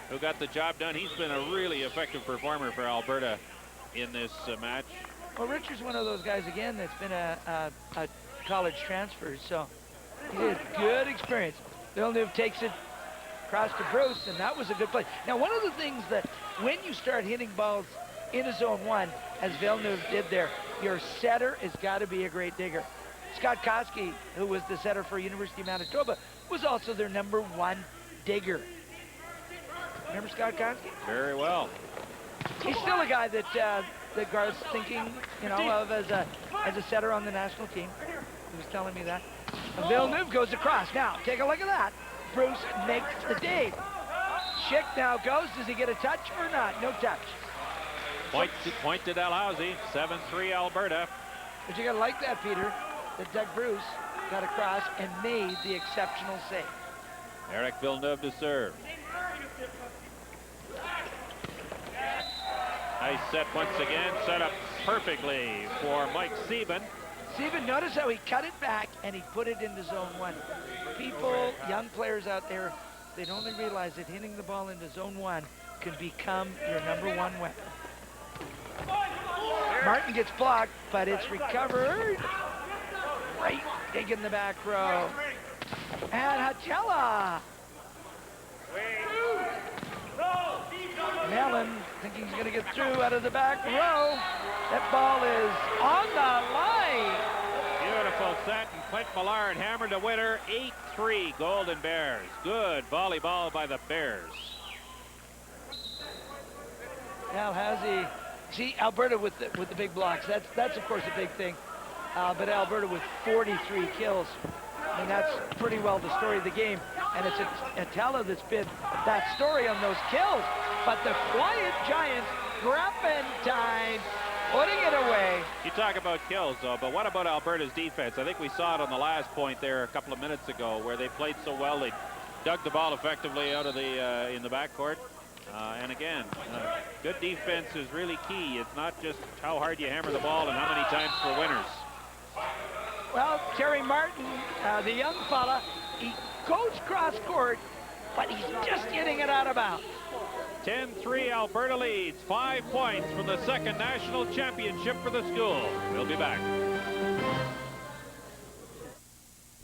who got the job done. He's been a really effective performer for Alberta in this match. Well, Richard's one of those guys, again, that's been a college transfer, so he did good experience. Villeneuve takes it across to Bruce, and that was a good play. Now, one of the things that when you start hitting balls into zone 1, as Villeneuve did there, your setter has got to be a great digger. Scott Koski, who was the setter for University of Manitoba, was also their #1 digger. Remember Scott Koski? Very well. He's still a guy that Garth's thinking, you know, of as a setter on the national team. He was telling me that. Villeneuve goes across. Now, take a look at that. Bruce makes the dig. Schick now goes. Does he get a touch or not? No touch. Point to Dalhousie. 7-3 Alberta. But you got to like that, Peter, that Doug Bruce got across and made the exceptional save. Eric Villeneuve to serve. Nice set once again, set up perfectly for Mike Sieben. Sieben, notice how he cut it back and he put it into zone 1. People, young players out there, they don't only realize that hitting the ball into zone 1 can become your #1 weapon. Martin gets blocked, but it's recovered. Right, dig in the back row. And Hatchella. Mellon thinking he's going to get through out of the back row. That ball is on the line. Beautiful set, and Clint Millard hammered a winner. 8-3 Golden Bears. Good volleyball by the Bears. Dalhousie, see Alberta with the big blocks. That's of course a big thing. But Alberta with 43 kills. I mean, that's pretty well the story of the game. And it's Atella that's been that story on those kills. But the quiet Giants, Grappentine, putting it away. You talk about kills, though, but what about Alberta's defense? I think we saw it on the last point there a couple of minutes ago, where they played so well. They dug the ball effectively out of the in the backcourt. And again, good defense is really key. It's not just how hard you hammer the ball and how many times for winners. Well, Terry Martin, the young fella, he goes cross court, but he's just getting it out of bounds. 10-3 Alberta leads. 5 points from the second national championship for the school. We'll be back.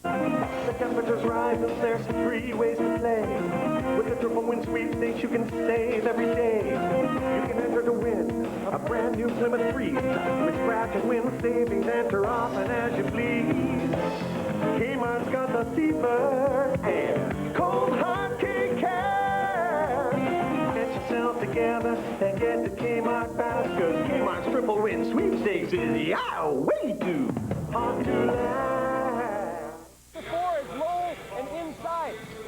The temperatures rise and there's 3 ways to play. With the triple win sweepstakes you can save every day. You can enter to win a brand new Plymouth Freeze. With scratch and win savings, enter often as you please. Kmart's got the cheaper and cold hard cake cash. Get yourself together and get to Kmart fast, cause Kmart's triple win sweepstakes is yeah, way too hard to last.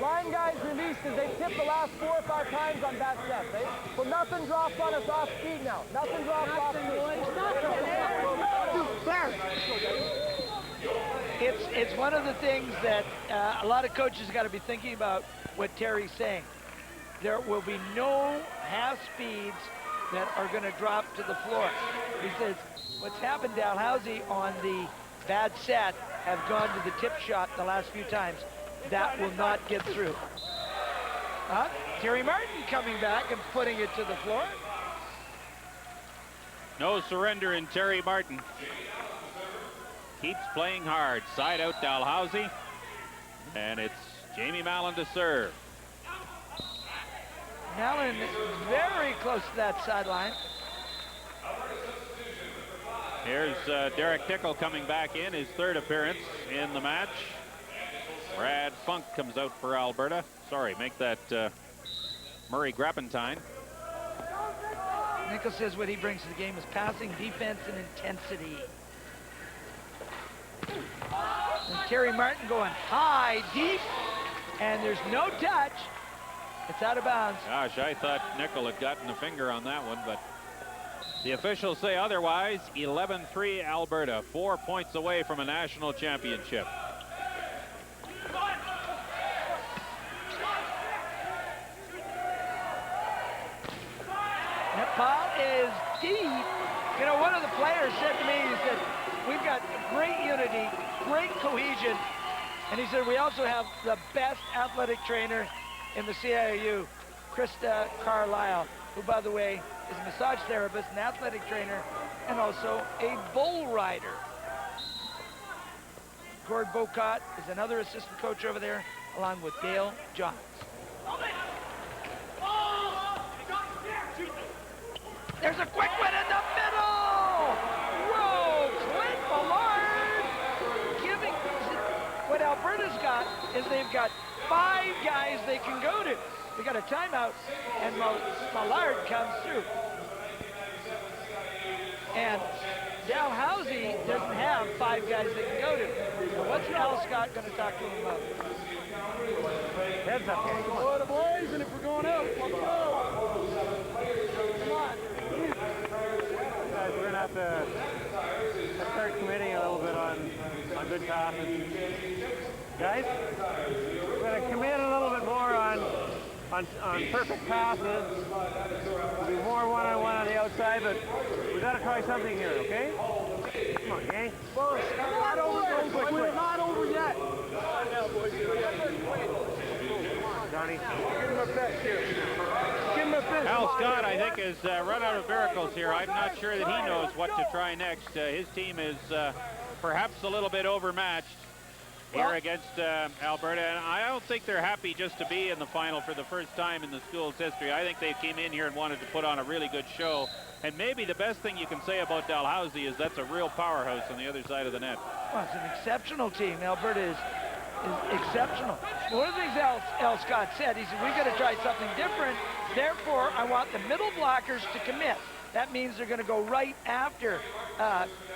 Line guys released as they tip the last 4 or 5 times on back steps, eh? So nothing drops on us off speed now. Nothing drops off speed. It's one of the things that a lot of coaches got to be thinking about what Terry's saying. There will be no half speeds that are going to drop to the floor. He says, what's happened, Dalhousie, on the bad set have gone to the tip shot the last few times. That will not get through. Terry Martin coming back and putting it to the floor. No surrender in Terry Martin. Keeps playing hard. Side out Dalhousie. And it's Jamie Mallon to serve. Mallon very close to that sideline. Here's Derek Tickle coming back in, his third appearance in the match. Brad Funk comes out for Alberta. Sorry, make that Murray Grappentine. Nichols says what he brings to the game is passing, defense, and intensity. And Terry Martin going high, deep, and there's no touch. It's out of bounds. Gosh, I thought Nickel had gotten a finger on that one, but the officials say otherwise. 11-3 Alberta, 4 points away from a national championship. That ball is deep. You know, one of the players said to me, he said, we've got great unity, great cohesion, and he said we also have the best athletic trainer in the CIAU, Krista Carlisle, who, by the way, is a massage therapist, an athletic trainer, and also a bull rider. Gord Bocott is another assistant coach over there, along with Dale Johns. There's a quick one in the middle! Whoa, Clint Millard giving... What Alberta's got is they've got 5 guys they can go to. They got a timeout, and Millard comes through. And Dalhousie doesn't have 5 guys they can go to. So what's Al Scott going to talk to him about? Heads up, gang. Come on, boys, and if we're going out, let's go. Come on. Guys, we're going to have to start committing a little bit on good passes. Guys, we're going to commit a little bit more on perfect passes. We'll be more one-on-one on the outside, but we got to try something here, okay? Come on, gang. Boys, we're not over yet. We're not over yet. Johnny. Give him a fist here. Give him a fist. Al Scott, I think, has run out of miracles here. I'm not sure that he knows what to try next. His team is perhaps a little bit overmatched here against Alberta, and I don't think they're happy just to be in the final for the first time in the school's history. I think they came in here and wanted to put on a really good show, and maybe the best thing you can say about Dalhousie is that's a real powerhouse on the other side of the net. Well, it's an exceptional team. Alberta is exceptional. One of the things Al Scott said, he said, we've got to try something different. Therefore, I want the middle blockers to commit. That means they're going to go right after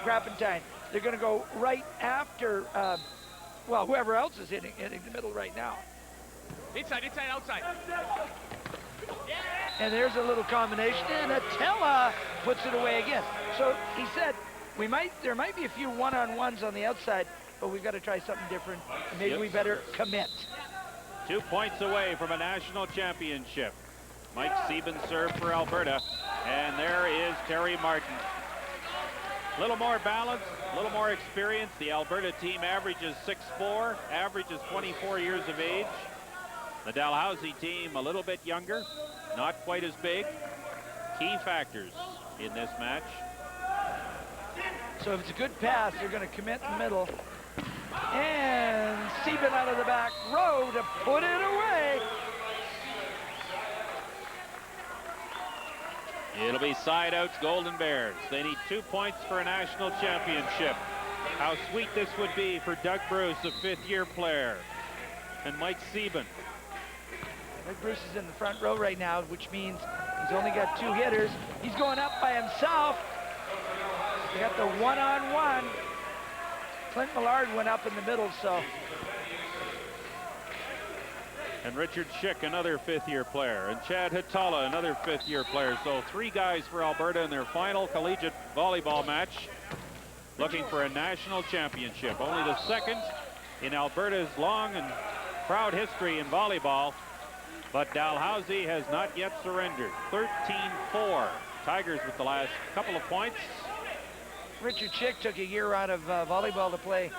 Grappentine. They're going to go right after well, whoever else is hitting the middle right now. Inside, outside. And there's a little combination, and Attila puts it away again. So he said, there might be a few one-on-ones on the outside, but we've got to try something different. Maybe we better commit. 2 points away from a national championship. Mike Sieben served for Alberta, and there is Terry Martin. A little more balance, a little more experience. The Alberta team averages 6'4", averages 24 years of age. The Dalhousie team a little bit younger, not quite as big. Key factors in this match. So if it's a good pass, they're going to commit in the middle. And Sieben out of the back row to put it away. It'll be side outs, Golden Bears. They need 2 points for a national championship. How sweet this would be for Doug Bruce, a fifth-year player, and Mike Sieben. Doug Bruce is in the front row right now, which means he's only got 2 hitters. He's going up by himself. They got the one-on-one. Clint Millard went up in the middle, so. And Richard Schick, another fifth-year player. And Chad Hitala, another fifth-year player. So 3 guys for Alberta in their final collegiate volleyball match, looking for a national championship. Only the second in Alberta's long and proud history in volleyball. But Dalhousie has not yet surrendered. 13-4 Tigers with the last couple of points. Richard Schick took a year out of volleyball to play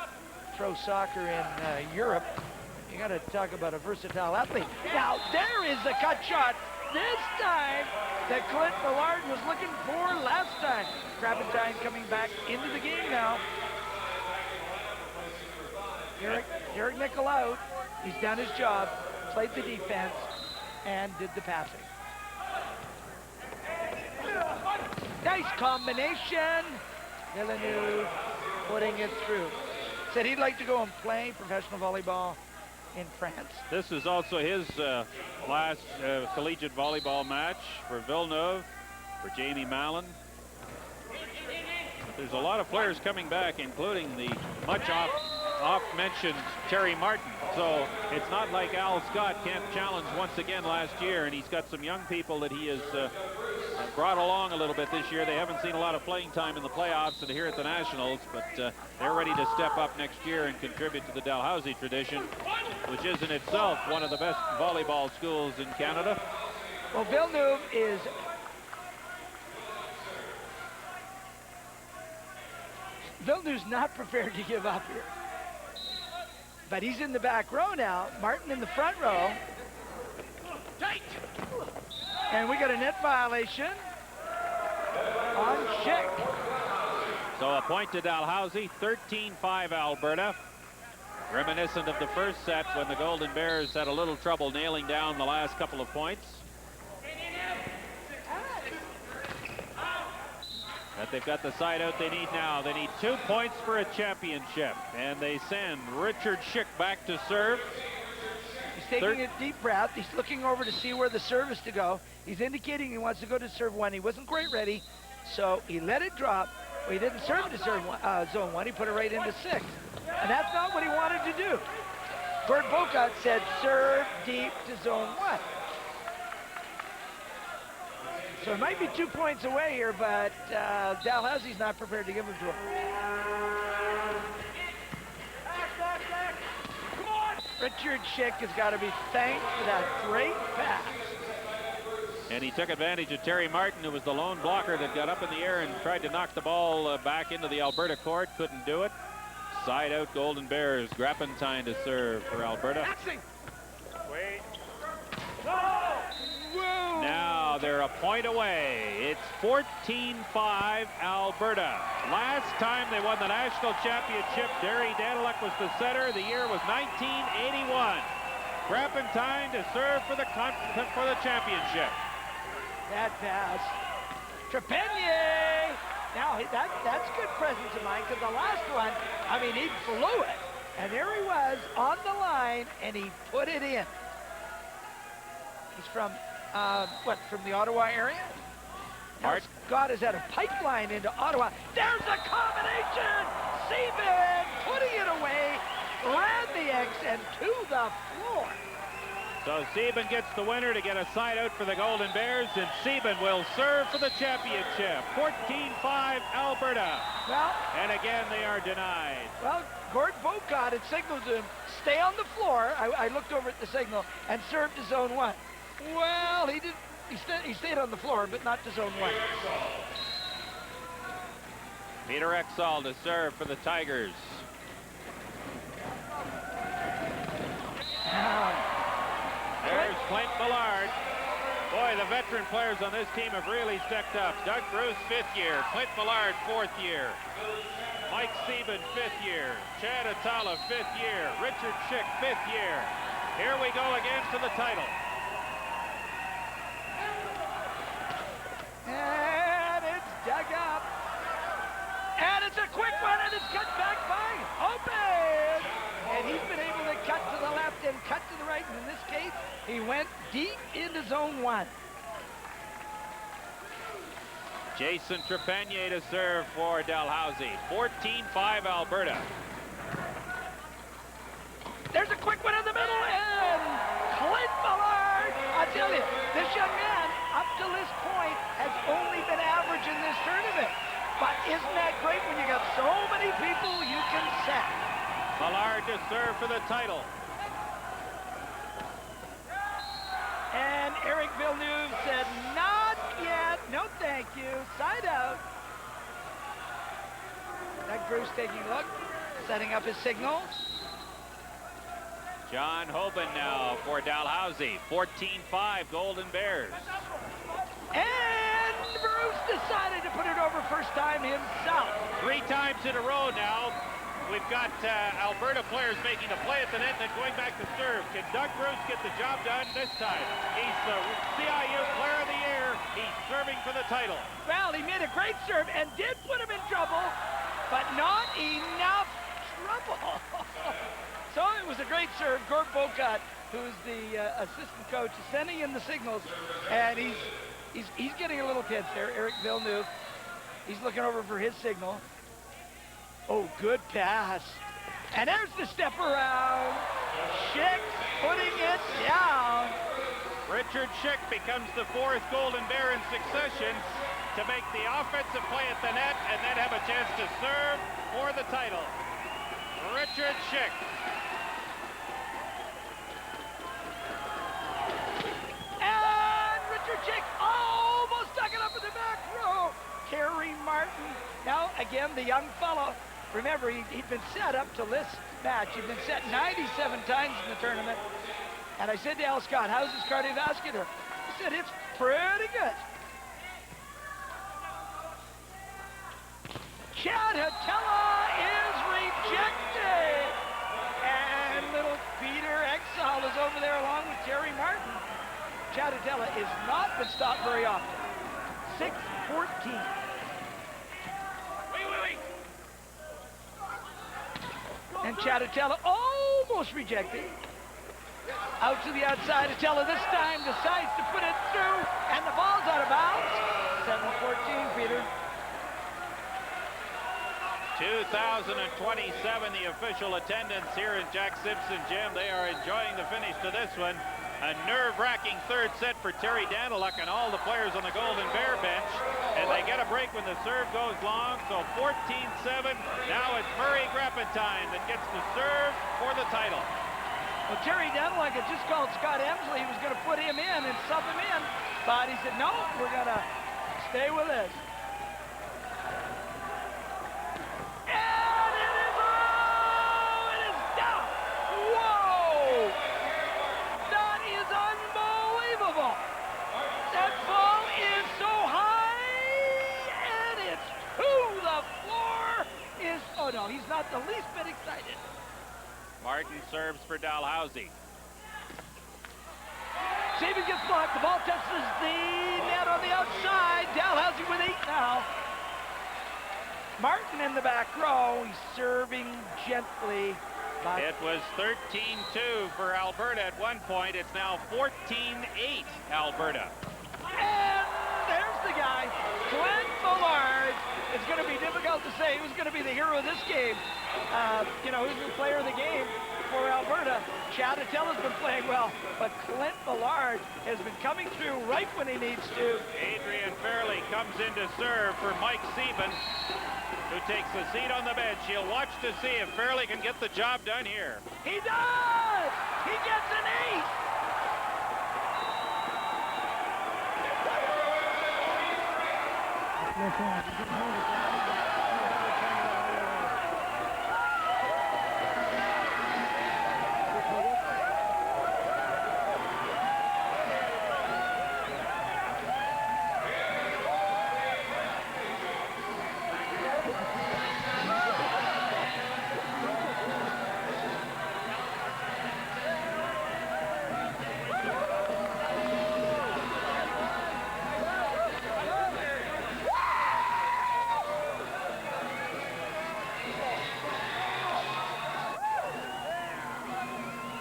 pro soccer in Europe. You got to talk about a versatile athlete. Now, there is the cut shot. This time that Clint Millard was looking for last time. Crappentine coming back into the game now. Derek Nicolaou, he's done his job, played the defense, and did the passing. Nice combination. Villeneuve putting it through. Said he'd like to go and play professional volleyball in France. This is also his last collegiate volleyball match for Villeneuve, for Jamie Mallon. There's a lot of players coming back, including the much oft-mentioned Terry Martin. So it's not like Al Scott can't challenge once again last year, and he's got some young people that he has brought along a little bit this year. They haven't seen a lot of playing time in the playoffs and here at the Nationals, but they're ready to step up next year and contribute to the Dalhousie tradition, which is in itself one of the best volleyball schools in Canada. Well, Villeneuve is Villeneuve's not prepared to give up here. But he's in the back row now. Martin in the front row. And we got a net violation on Schick. So a point to Dalhousie, 13-5 Alberta. Reminiscent of the first set when the Golden Bears had a little trouble nailing down the last couple of points. But they've got the side out they need now. They need 2 points for a championship. And they send Richard Schick back to serve. He's taking a deep breath. He's looking over to see where the serve is to go. He's indicating he wants to go to serve one. He wasn't quite ready, so he let it drop. Well, he didn't serve to serve zone one. He put it right into 6. And that's not what he wanted to do. Gord Bocat said serve deep to zone 1. So it might be 2 points away here, but Dalhousie's not prepared to give them to him. Richard Schick has got to be thanked for that great pass. And he took advantage of Terry Martin, who was the lone blocker that got up in the air and tried to knock the ball back into the Alberta court. Couldn't do it. Side out Golden Bears. Grappentine to serve for Alberta. Wait. Now they're a point away. It's 14-5 Alberta. Last time they won the national championship, Derry Daniluk was the setter. The year was 1981. Grappentine to serve for the championship. That pass. Trepanier. Now that's good presence of mind, because the last one, I mean, he blew it. And there he was on the line, and he put it in. He's from from the Ottawa area? Now Scott has had a pipeline into Ottawa. There's the combination! Sieben putting it away, ran the X and to the floor. So Sieben gets the winner to get a side out for the Golden Bears, and Sieben will serve for the championship. 14-5 Alberta. Well, and again they are denied. Well, Gord Bocat had signaled to him, stay on the floor. I looked over at the signal and served to zone 1. Well, he didn't. He stayed on the floor, but not to zone 1. Peter Exall to serve for the Tigers. There's Clint Millard. Boy, the veteran players on this team have really stepped up. Doug Bruce, 5th year. Clint Millard, 4th year. Mike Sieben, 5th year. Chad Atala, 5th year. Richard Schick, 5th year. Here we go again to the title. And it's dug up. And it's a quick one, and it's cut back by Open. And he's been able to cut to the left and cut to the right. And in this case, he went deep into zone 1. Jason Trepanier to serve for Dalhousie. 14-5 Alberta. There's a quick one in the middle, and Clint Millard. I tell you, this young man, up to this point, has only been average in this tournament. But isn't that great when you got so many people you can set? Millard to serve for the title. And Eric Villeneuve said, not yet. No, thank you. Side out. Doug Bruce taking a look, setting up his signal. John Hoban now for Dalhousie. 14-5 Golden Bears. And Bruce decided to put it over first time himself. 3 times in a row now. We've got Alberta players making a play at the net, then going back to serve. Can Doug Bruce get the job done this time? He's the CIU Player of the Year. He's serving for the title. Well, he made a great serve and did put him in trouble, but not enough trouble. So it was a great serve. Gord Bocat, who's the assistant coach, is sending in the signals, and he's getting a little tense there. Eric Villeneuve, he's looking over for his signal. Oh, good pass. And there's the step around. Schick putting it down. Richard Schick becomes the 4th Golden Bear in succession to make the offensive play at the net and then have a chance to serve for the title. Richard Schick. And Richard Schick almost stuck it up in the back row. Terry Martin. Now, again, the young fellow. Remember, he'd been set up to this match. He'd been set 97 times in the tournament. And I said to Al Scott, how's his cardiovascular? He said, it's pretty good. Chadatella is rejected. And little Peter Exall is over there along with Terry Martin. Chadatella has not been stopped very often. 6-14. And Chadatella almost rejected. Out to the outside. Atella this time decides to put it through, and the ball's out of bounds. 7-14, Peter. 2027, the official attendance here in Jack Simpson Gym. They are enjoying the finish to this one. A nerve-wracking third set for Terry Daniluk and all the players on the Golden Bear bench. And they get a break when the serve goes long, so 14-7. Now it's Murray Grappentine that gets to serve for the title. Well, Terry Daniluk had just called Scott Emsley. He was going to put him in and sub him in. But he said, no, we're going to stay with this. And it is low! It is down! Whoa! That is unbelievable! That ball is so high, and it's to the floor. Oh no, he's not the least bit excited. Martin serves for Dalhousie. Saban gets blocked. The ball touches the net on the outside. Dalhousie with 8 now. Martin in the back row. He's serving gently. It was 13-2 for Alberta at one point. It's now 14-8 Alberta. And there's the guy, Clint Millard. It's going to be difficult to say who's going to be the hero of this game. Who's the player of the game for Alberta. Chadatella's been playing well, but Clint Millard has been coming through right when he needs to. Adrian Fairley comes in to serve for Mike Sieben, who takes a seat on the bench. He'll watch to see if Fairley can get the job done here. He does! He gets an ace!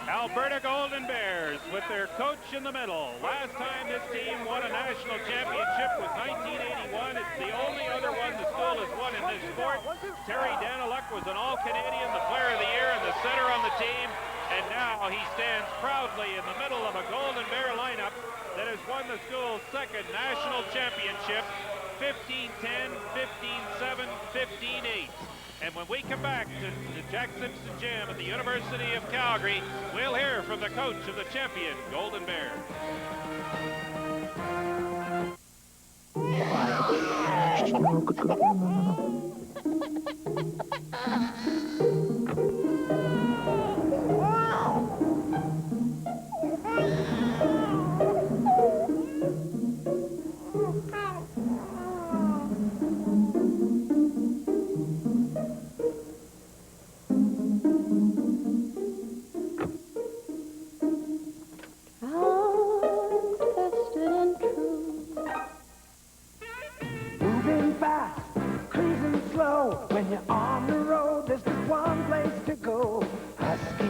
Alberta Golden Bears with their coach in the middle. Last time this team won a national championship was 1981. It's the only other one the school has won in this sport. Terry Daniluk was an All-Canadian, the Player of the Year, and the center on the team. And now he stands proudly in the middle of a Golden Bear lineup that has won the school's second national championship, 15-10, 15-7, 15-8. And when we come back to the Jack Simpson Gym at the University of Calgary, we'll hear from the coach of the champion Golden Bears. No, good girl. No. Moving fast, cruising slow. When you're on the road, there's just one place to go. Husky,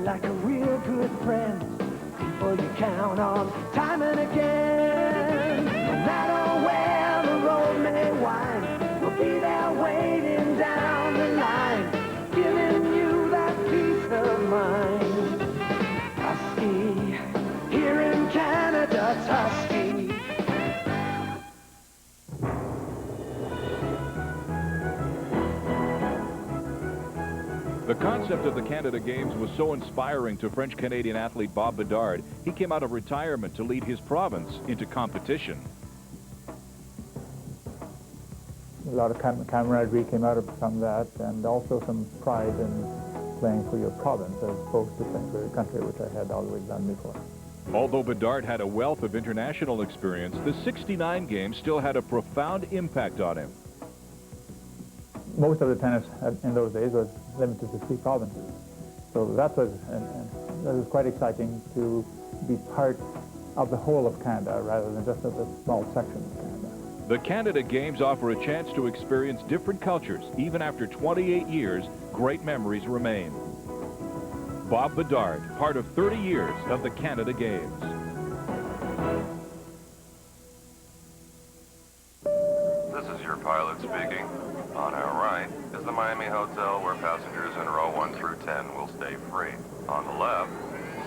like a real good friend. People you count on time and again. No matter where the road may wind, we'll be there waiting down the line, giving you that peace of mind. Husky, here in Canada, it's Husky. The concept of the Canada Games was so inspiring to French-Canadian athlete Bob Bedard, he came out of retirement to lead his province into competition. A lot of camaraderie came out from that, and also some pride in playing for your province as opposed to playing for your country, which I had always done before. Although Bedard had a wealth of international experience, the 69 Games still had a profound impact on him. Most of the tennis in those days was limited to 3 provinces. So that was quite exciting to be part of the whole of Canada rather than just of a small section of Canada. The Canada Games offer a chance to experience different cultures. Even after 28 years, great memories remain. Bob Bedard, part of 30 years of the Canada Games. This is your pilot speaking. On our right is the Miami Hotel, where passengers in row 1 through 10 will stay free. On the left,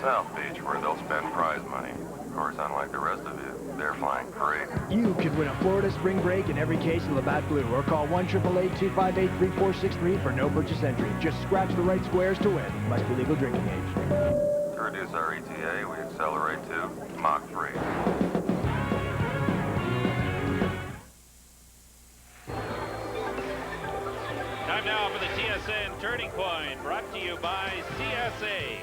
South Beach, where they'll spend prize money. Of course, unlike the rest of you, they're flying free. You could win a Florida spring break in every case of Labatt Blue, or call 1-888-258-3463 for no purchase entry. Just scratch the right squares to win. Must be legal drinking age. To reduce our ETA, we accelerate to Mach 3. Time now for the TSN Turning Point, brought to you by CSA.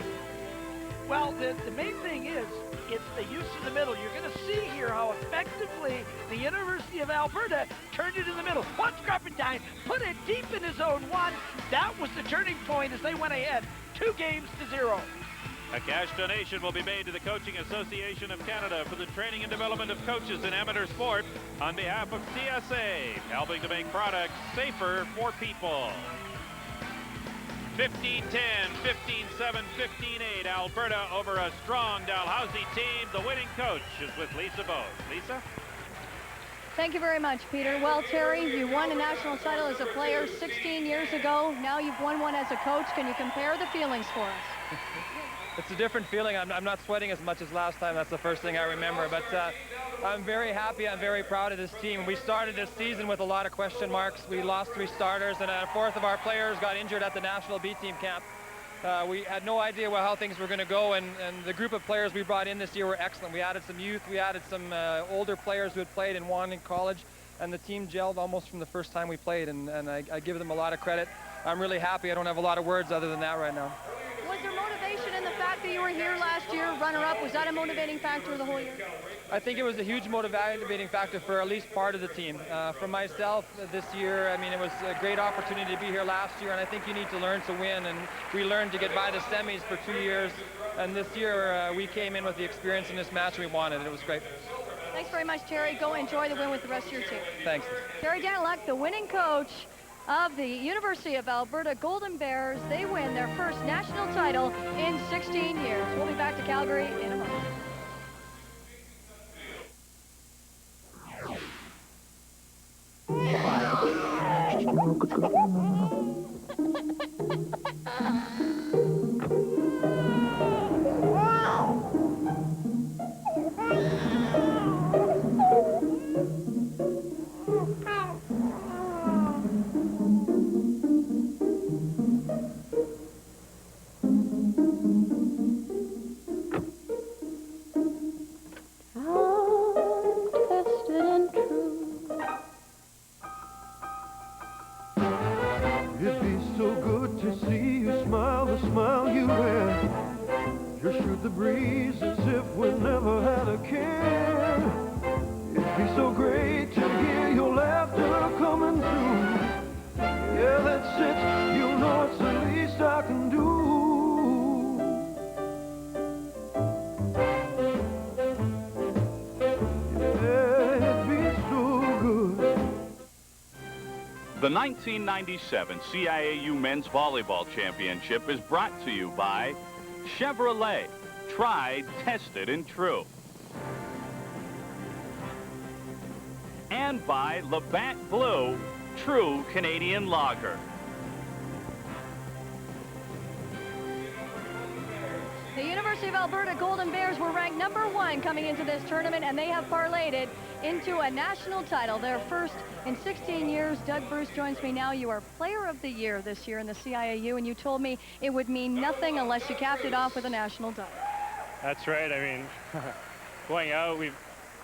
Well, the main thing is, it's the use of the middle. You're going to see here how effectively the University of Alberta turned it in the middle. One Scarpentine put it deep in his zone 1. That was the turning point as they went ahead 2-0. A cash donation will be made to the Coaching Association of Canada for the training and development of coaches in amateur sport on behalf of CSA, helping to make products safer for people. 15-10, 15-7, 15-8, Alberta over a strong Dalhousie team. The winning coach is with Lisa Bode. Lisa? Thank you very much, Peter. Well, Terry, you won a national title as a player 16 years ago. Now you've won one as a coach. Can you compare the feelings for us? It's a different feeling. I'm not sweating as much as last time. That's the first thing I remember. But I'm very happy. I'm very proud of this team. We started this season with a lot of question marks. We lost 3 starters, and a fourth of our players got injured at the National B Team camp. We had no idea how things were going to go, and the group of players we brought in this year were excellent. We added some youth. We added some older players who had played and won in college, and the team gelled almost from the first time we played, and I give them a lot of credit. I'm really happy. I don't have a lot of words other than that right now. Was there motivation in the fact that you were here last year, runner-up? Was that a motivating factor the whole year? I think it was a huge motivating factor for at least part of the team. For myself this year, I mean, it was a great opportunity to be here last year, and I think you need to learn to win, and we learned to get by the semis for 2 years, and this year we came in with the experience in this match we wanted, and it was great. Thanks very much, Terry. Go enjoy the win with the rest of your team. Thanks. Terry Daniluk, the winning coach of the University of Alberta Golden Bears. They win their first national title in 16 years. We'll be back to Calgary in a moment. with the breeze as if we never had a care. It'd be so great to hear your laughter coming through. Yeah, that's it, you know it's the least I can do. The 1997 CIAU Men's Volleyball Championship is brought to you by Chevrolet, tried, tested, and true. And by Labatt Blue, true Canadian lager. The University of Alberta Golden Bears were ranked #1 coming into this tournament, and they have parlayed it into a national title, their first in 16 years. Doug Bruce joins me now. You are Player of the Year this year in the CIAU, and you told me it would mean nothing unless you capped it off with a national title. That's right. I mean, going out, we've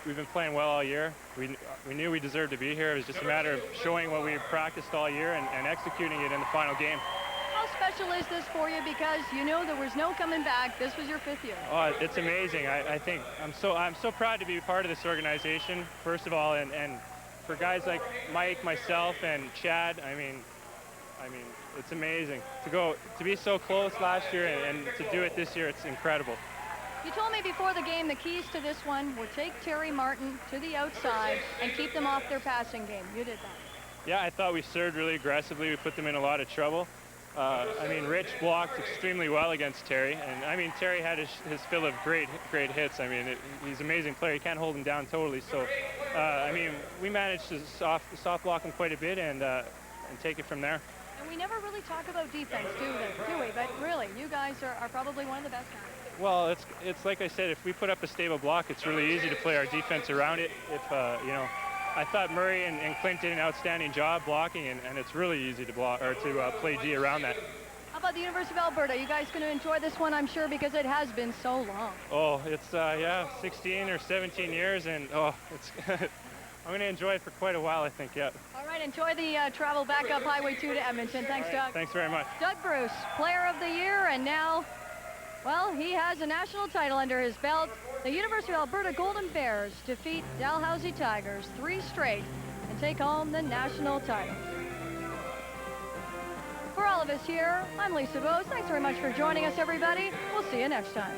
been playing well all year. We knew we deserved to be here. It was just a matter of showing what we've practiced all year and executing it in the final game. How special is this for you? Because you know there was no coming back. This was your 5th year. Oh, it's amazing. I think I'm so proud to be part of this organization, first of all, and for guys like Mike, myself, and Chad. I mean, it's amazing to be so close last year and to do it this year. It's incredible. You told me before the game the keys to this one were take Terry Martin to the outside and keep them off their passing game. You did that. Yeah, I thought we served really aggressively. We put them in a lot of trouble. I mean, Rich blocked extremely well against Terry, and I mean, Terry had his fill of great hits. I mean, he's an amazing player. You can't hold him down totally. So, I mean, we managed to soft block him quite a bit and take it from there. And we never really talk about defense, do we? But really, you guys are probably one of the best guys. Well, it's like I said, if we put up a stable block, it's really easy to play our defense around it. If you know, I thought Murray and Clint did an outstanding job blocking, and it's really easy to block or to play D around that. How about the University of Alberta? You guys going to enjoy this one, I'm sure, because it has been so long. Oh, it's yeah, 16 or 17 years, and oh, it's I'm going to enjoy it for quite a while, I think. Yeah. All right, enjoy the travel back up Highway 2 to Edmonton. Thanks, Doug. Thanks very much. Doug Bruce, Player of the Year, and now, well, he has a national title under his belt. The University of Alberta Golden Bears defeat Dalhousie Tigers 3 straight and take home the national title. For all of us here, I'm Lisa Bose. Thanks very much for joining us, everybody. We'll see you next time.